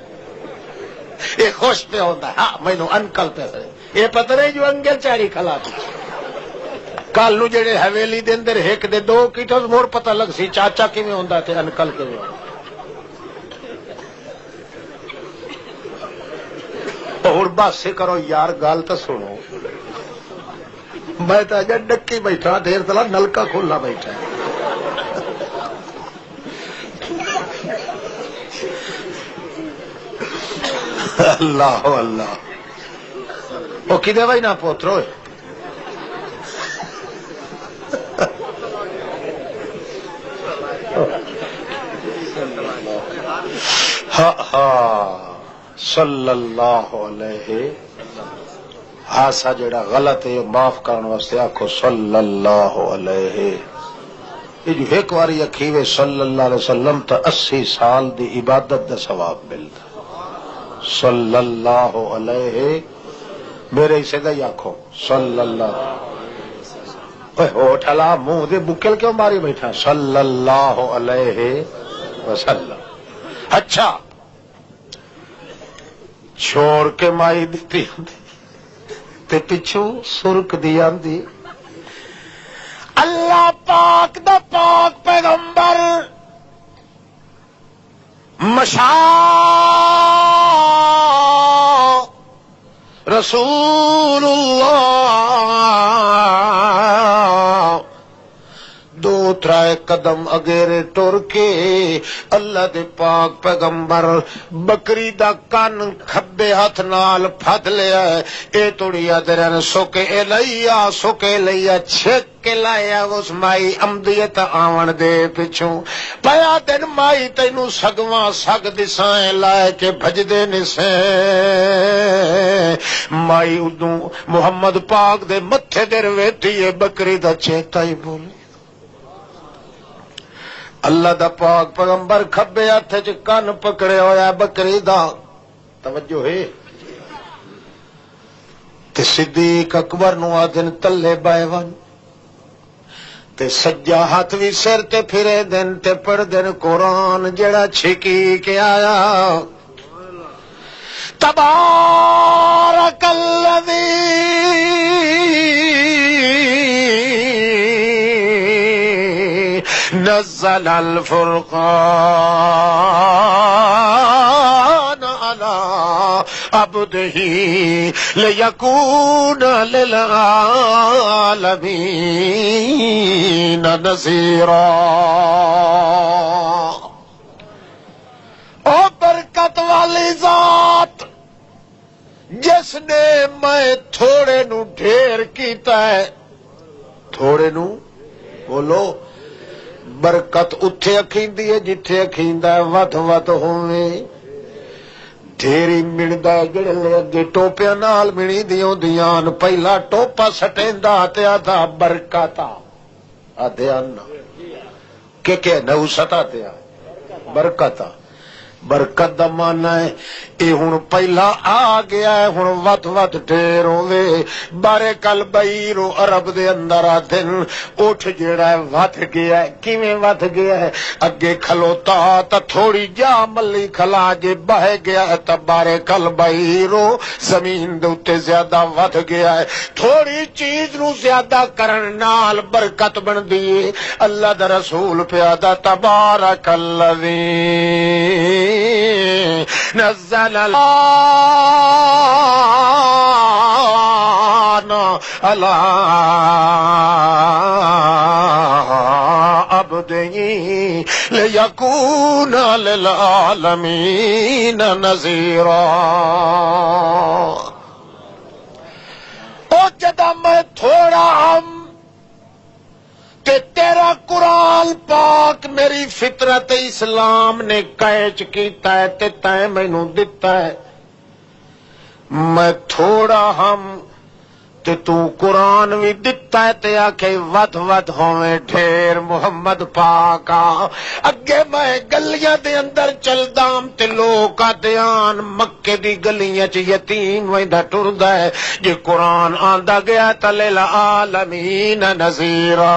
یہ خوش پہ ہوتا ہے ہاں مینو انکل پہ سڑے، یہ پتہ نہیں جو انگل چاری کھلا تھی کل نو جڑے حویلی دے اندر ایک دے دو کیٹس مور پتہ لگ سی چاچا کیویں ہوندا تے انکل کیویں ہوندا، اور بس کرو یار گل تو سنو، میں تو اجا ڈکی بیٹھا دیر تلا نلکا کھولا بیٹھا اللہ اللہ وہ کدے بھائی نہ پوترو صلی اللہ علیہ ہاسا جڑا غلط ہے معاف کرنے واسطے آخو صلی اللہ علیہ. یہ جو ایک باری اکھیوے صلی اللہ علیہ وسلم تو 80 سال دی عبادت دا ثواب ملتا. صلی اللہ علیہ میرے اسے دا آخو صلی اللہ. ہوٹھ ہلا منہ دے بکل کیوں ماری بیٹھا؟ صلی اللہ علیہ وسلم. اچھا چھوڑ کے مائی دیتی تے پچھو سرک دی آندی اللہ پاک دا پاک پیغمبر مشاء رسول اللہ دو ترائے قدم اگیرے ٹر کے اللہ دے پاک پیغمبر بکری دا کن کھبے ہاتھ نال پھد لیا اے توڑیا درن سوکے لیا سوکے لیا چھک کے لایا اس مائی امدیت آون دے پچھوں پیا دن مائی تینو سگواں سگ دسائیں لائے کے بھجدے نسیں مائی ادوں محمد پاک دے متھے در ویٹی بکری دا چیتا ہی بولی. اللہ دا پاک پیغمبر کھبے ہاتھ چ کن پکڑے ہویا بکری دا توجہ ہے تے صدیق اکبر نو آدن تلے بائے ون تے سجا ہاتھ بھی سر تے پھرے دن تے پڑھ دن قرآن جڑا چھکی کے آیا تبارک الذی نزل الفرقان على عبده ليكون للعالمين نذيرا. او برکت والی ذات جس نے میں تھوڑے نو ڈھیر کیتا ہے تھوڑے نو بولو برکت اتھے اکھیندی ہے جتھے اکھیندا ہے ود ود ہووے ڈھیری ملدا جڑے لے اگے ٹوپیاں نال ملی دیوں دیاں پہلا ٹوپا سٹیندا تے آدھا برکت آدھے کہ نوستا تے برکت برکت دا مانا ہے اے ہن پہلا آ گیا ہے ہن ود ود ڈھیر ہووے بارے کل بئیرو عرب دے اندر آدن اٹھ جیڑا ہے ود گیا ہے کیویں ود گیا ہے اگے کھلوتا تا تھوڑی جا ملی کھلا جے بہ گیا ہے تا بارے کل بئیرو زمین دے اوتے زیادہ ود گیا ہے تھوڑی چیز نو زیادہ کرن نال برکت بندی ہے. اللہ دا رسول پیادا تبارک الذی نزل القرآن على عبده ليكون للعالمين نذيرا. او جدا میں تھوڑا ہم تے تیرا قرآن پاک میری فطرت اسلام نے کیچ کیتا ہے تے تائیں مینوں دتا ہے میں تھوڑا ہم تے تو قرآن بھی دتا ہے تے آکھے ود ود ہوئے ڈھیر محمد پاکا اگے میں گلیاں دے اندر چلدام تے لوگ آدیان مکے دی گلیاں چ یتیم ویندا ٹردا ہے جے قرآن آندا گیا تے للعالمین نذیرا.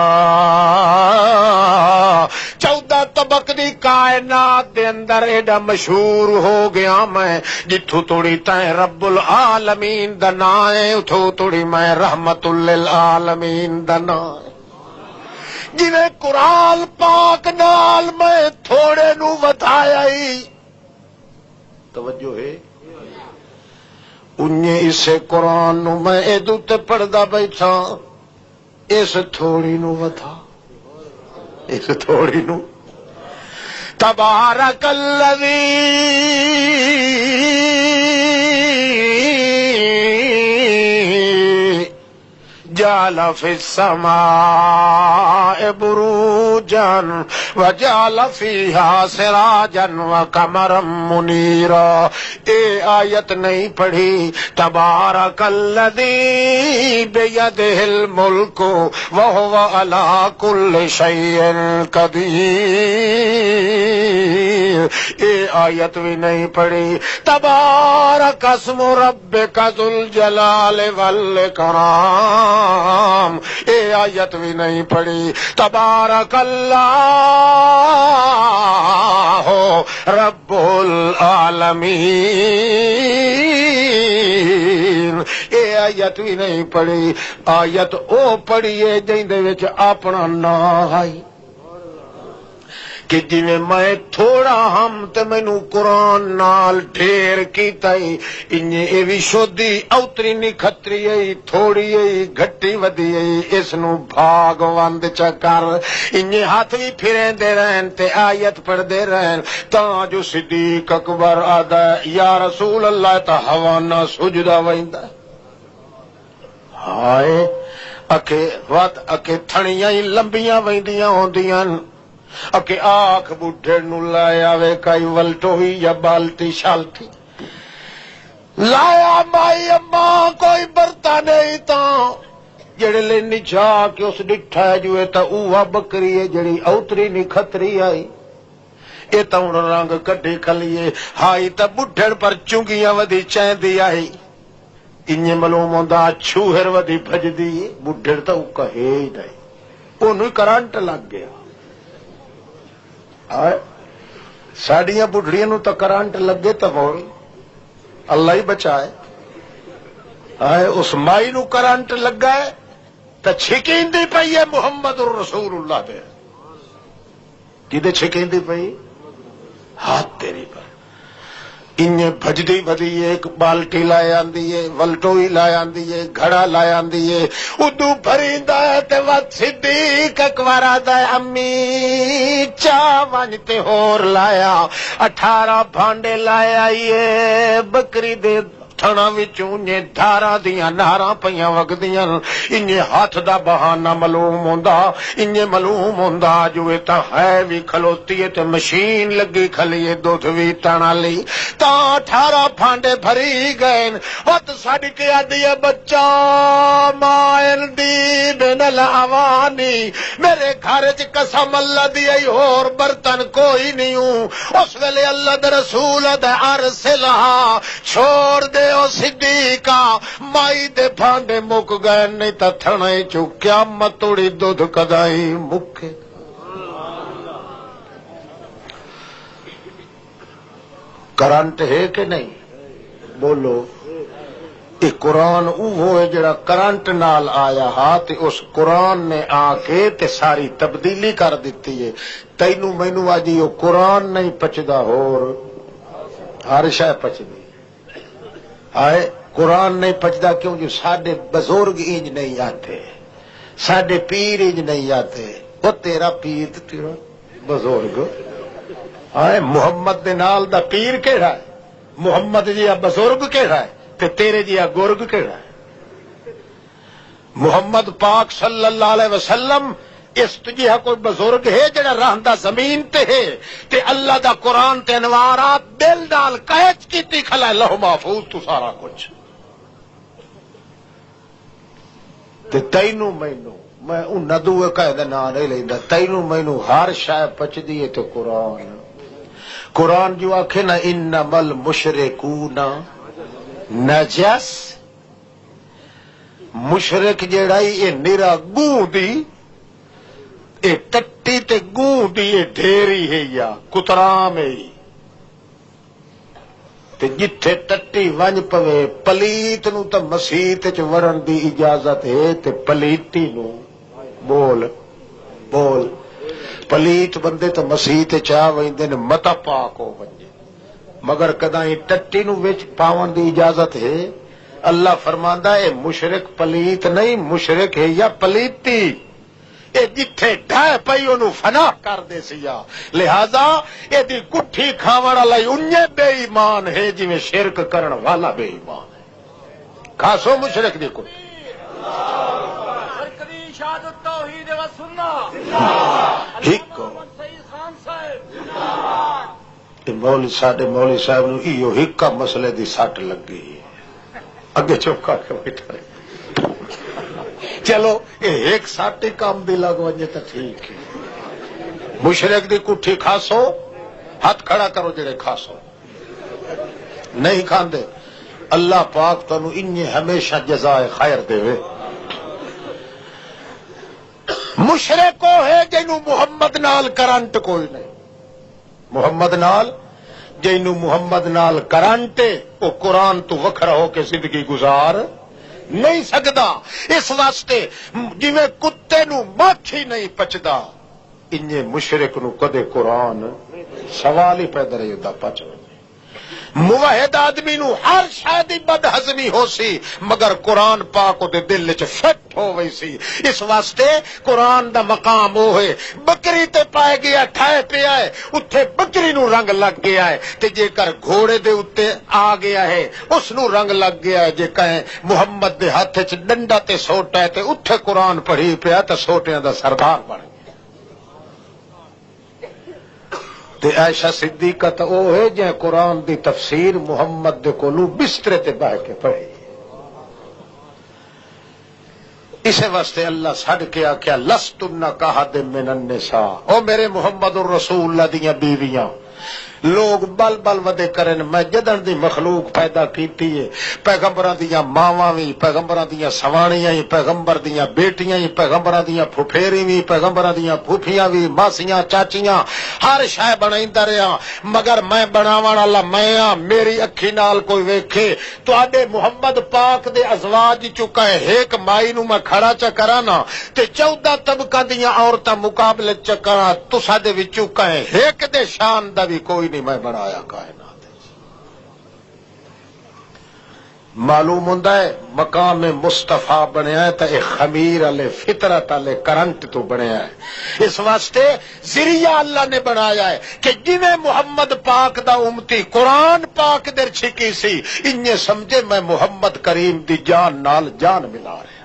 14 طبق دی کائنات دے اندر ایڈا مشہور ہو گیا میں جتھوں توڑی تائیں رب العالمین دا نام ہے اتھوں توڑی میں رحمت للعالمین دا نام ہے. جنہیں قرآن پاک نال میں تھوڑے نو ودھایا ہی توجہ ہے انہیں اسے قرآن نو میں ادو تے پڑھدا بیٹھا اس تھوڑی نو ودھا اس تھوڑی نو تبارک الذی جعل فی السماء بروجا وجعل فیہا سراجا وقمرا منیرا. اے آیت نہیں پڑھی تبارک الذی بیدہ الملک وہو علی کل شیء قدیر. اے آیت بھی نہیں پڑھی تبارک اسم ربک ذو الجلال والاکرام. اے آیت بھی نہیں پڑھی تبارک اللہ رب العالمین. اے آیت بھی نہیں پڑھی. آیت او پڑھیے جیندے وچ اپنا نام آئی کہ جویں میں تھوڑا ہم تے مینوں قرآن نال ڈھیر کیتا ہی انجے اے وی شودی اوتری نکھتری ائی تھوڑی ائی گھٹی ودی ائی اس نو بھاگ وند چا کر انجے ہاتھ وی پھریندے رہن تے آیت پڑھدے رہن تاں جو صدیق اکبر آدا یا رسول اللہ تا حوانہ سجدہ ویندا ہائے اکے وات اکے تھڑیاں ہی لمبیاں ویندیاں ہوندیاں اکے آنکھ بڈھے نو لایا وے کئی ولٹوئی یا بالٹی شالٹی لایا مائی اماں کوئی برتا نہیں تاں جڑے لے نچا کے اس ڈٹھا جوئے تا اوہ بکری ہے جڑی اوتری نکھتری آئی اے تا ان رنگ کڈی کھلیے ہائی تا بڈھڑ پر چونگیاں ودی چین دی آئی انجے معلوم ہوندا چھوہر ودی بھج دی بڈھڑ تا او کہے ہی نہیں انہوں کرنٹ لگ گیا. ساڑیاں بڑھڑیاں نو تو کرنٹ لگے تو مول اللہ ہی بچائے. اس مائی نو کرنٹ لگا ہے تو چھکیندی پئی ہے محمد الرسول اللہ دے کدے چھکیندی پئی ہاتھ تیری پر انجے بھجدی بدی ایک بالٹی لائے آندی ہے ولٹوئی لائے آندی ہے گھڑا لائے آندی ہے ادو بھریندا ہے تے وقت صدیق اکبر آدا ہے امی چاہ وانجتے ہور لایا 18 بھانڈے لائے آئیے بکری دے تھنا وچوں انجے دھارا دیاں نہراں پیاں وگدیاں انجے ہاتھ دا بہانہ معلوم ہوندا انجے معلوم ہوندا جو تا ہے وی کھلوتی ہے تے مشین لگی کھلیے دودھ وی تانا لی تا 18 بھانڈے بھری گئے وقت ساڈ کے آدی ہے بچہ مائل دی بن الاوانی میرے گھر چ قسم اللہ دی ای اور برتن کوئی نہیں ہوں اس ویلے اللہ دے رسول دے ارسلہ چھوڑ دے او صدیقہ مائی دے بھانڈے مک گئے نہیں تا تھنے چو قیامت توڑی دودھ کدائی مکے. کرنٹ ہے کہ نہیں بولو. یہ قرآن وہ ہے جڑا کرنٹ نال آیا ہا تے اس قرآن نے آ کے تے ساری تبدیلی کر دیتی ہے. تینوں مینوں آجی وہ قرآن نہیں پچدا ہور ہر شے پچدی آئے قرآن نہیں پچدا کیوں جو ساڈے بزرگ انج نہیں آتے ساڈے پیر انج نہیں آتے. وہ تیرا پیر تے تیرا بزرگ آئے محمد دے نال دا پیر کیڑا ہے محمد جیا بزرگ کیڑا ہے تے تیرے جیا گرگ کیڑا ہے. محمد پاک صلی اللہ علیہ وسلم اس تجھا کوئی بزرگ ہے جڑا رہندا زمین تے ہے تے اللہ دا قرآن تے انوارات دل نال قید کیتی کھلا لوح محفوظ تو سارا کچھ تے تینوں مینوں میں ان ندو قید نہ نہیں لیندا تینوں مینوں ہر شے پچدی ہے تے قرآن جو آکھے نا انما المشرکون نجس مشرک جیڑا اے نیرا گوں دی اے ٹٹی تے گوں دی اے ڈھیری ہے یا کترام ہے تے جتھے ٹٹی ونج پوے پلیت نو تے مسیح چ ورن دی اجازت ہے تے پلیتی نو بول بول پلیت بندے تو مسیح تے چاہ ویندے نے متا پاک ہو ونجے مگر کدائیں ٹٹی نو وچ پاون دی اجازت ہے. اللہ فرماندا ہے مشرک پلیت نہیں مشرک ہے یا پلیتی اے جتھے ڈھائے پئی اونوں فنا کر دے سیا لہذا اے دی کٹھی کھاون والا انجے بے ایمان ہے جویں شرک کرن والا بے ایمان ہے. کھاسو مشرک دی کٹھی ایک مولوی صاحب نو ایو ہکا مسئلے دی سٹ لگی اگے چپ کر کے بیٹھا رہے چلو یہ ایک سٹ ہی کام دی لگ وجے تو ٹھیک ہے مشرک دی کٹھی کھاسو ہاتھ کھڑا کرو جڑے کھاسو نہیں کھاندے اللہ پاک تنو انہیں ہمیشہ جزائے خیر دے وے مشرک وہ ہے جنوں محمد نال کرنٹ کوئی نہیں محمد نال جنوں محمد نال کرنٹ وہ قرآن تو وکھرا ہو کے زندگی گزار نہیں سکدا اس واسطے جویں کتے نو مکھی نہیں پچدا انہیں مشرک نو کدے قرآن سوال ہی پیدا رہی ہوتا پچ موحد آدمی نو ہر شاید بد ہضمی ہو سی مگر قرآن پاک دے دل چ فٹ ہو وئی سی اس واسطے قرآن دا مقام وہ ہے بکری تے پائے گیا ٹھائے پیا ہے اتھے بکری نو رنگ لگ گیا ہے تے جے کر گھوڑے دے اتے آ گیا ہے اس نو رنگ لگ گیا ہے جے کہیں محمد دے ہاتھ چ ڈنڈا تے سوٹا ہے تے اتھے قرآن پڑھی پیا تے سوٹیاں دا سردار بن گیا تے عائشہ صدیقہ تو وہ ہے جے قرآن دی تفسیر محمد دے کولو بسترے تے بہ کے پڑھی اسے واسطے اللہ سڈ کے آخیا لستن کاحد من النساء او میرے محمد الرسول اللہ دیاں بیویاں لوگ بل بل ودے کرن میں جدن دی مخلوق پیدا کیتی ہے پیغمبراں دیاں ماواں وی پیغمبراں دیاں سوانیاں وی پیغمبر دیاں بیٹیاں وی پیغمبراں دیاں پھپھیری وی پیغمبراں دیاں پھوپھیاں وی ماسیاں چاچیاں ہر شے بنائیندا رہیا مگر میں بناون والا میں ہاں میری اکھی نال کوئی ویکھے تواڈے محمد پاک دے ازواج چکا ہے ایک مائی نو میں کھڑا چ کراں نا تے 14 طبقاں دیاں عورتاں مقابلے چ کراں تساں دے وچوں کہیں ایک دے شان دا وی کوئی نہیں میں بنایا کائنات معلوم ہوندا ہے مقام مصطفیٰ بنیا ہے تے خمیر والے فطرت والے کرنٹ تو بنیا ہے اس واسطے ذریعہ اللہ نے بنایا ہے کہ جویں محمد پاک دا امتی قرآن پاک در چھکی سی انہیں سمجھے میں محمد کریم دی جان نال جان ملا رہا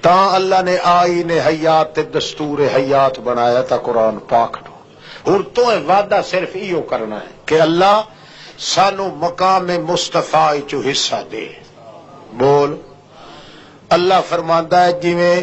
تا اللہ نے آئین حیات تے دستور حیات بنایا تھا قرآن پاک نو اور تو وعدہ صرف ایو کرنا ہے کہ اللہ سانو مقام مصطفیٰ چو حصہ دے بول اللہ فرماندا ہے جویں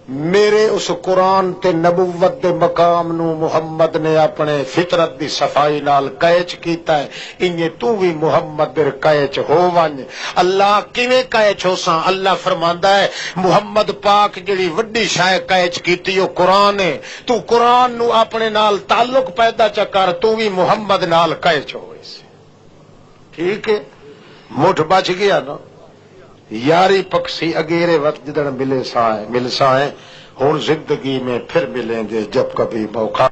میرے اس قرآن تے نبوت دے مقام نو محمد نے اپنے فطرت دی صفائی نال قیچ کیتا ہے انہیں تو بھی محمد در قیچ ہو ون اللہ کیویں قیچ ہو ساں اللہ فرماندا ہے محمد پاک جڑی وڈی شے قیچ کیتی او قرآن ہے تو قرآن نو اپنے نال تعلق پیدا چ کر تو بھی محمد نال قیچ ہو ٹھیک ہے مٹھ بچ گیا نا یاری پکسی اگیرے وقت جدن مل سائیں ہوں زندگی میں پھر ملیں گے جب کبھی موقع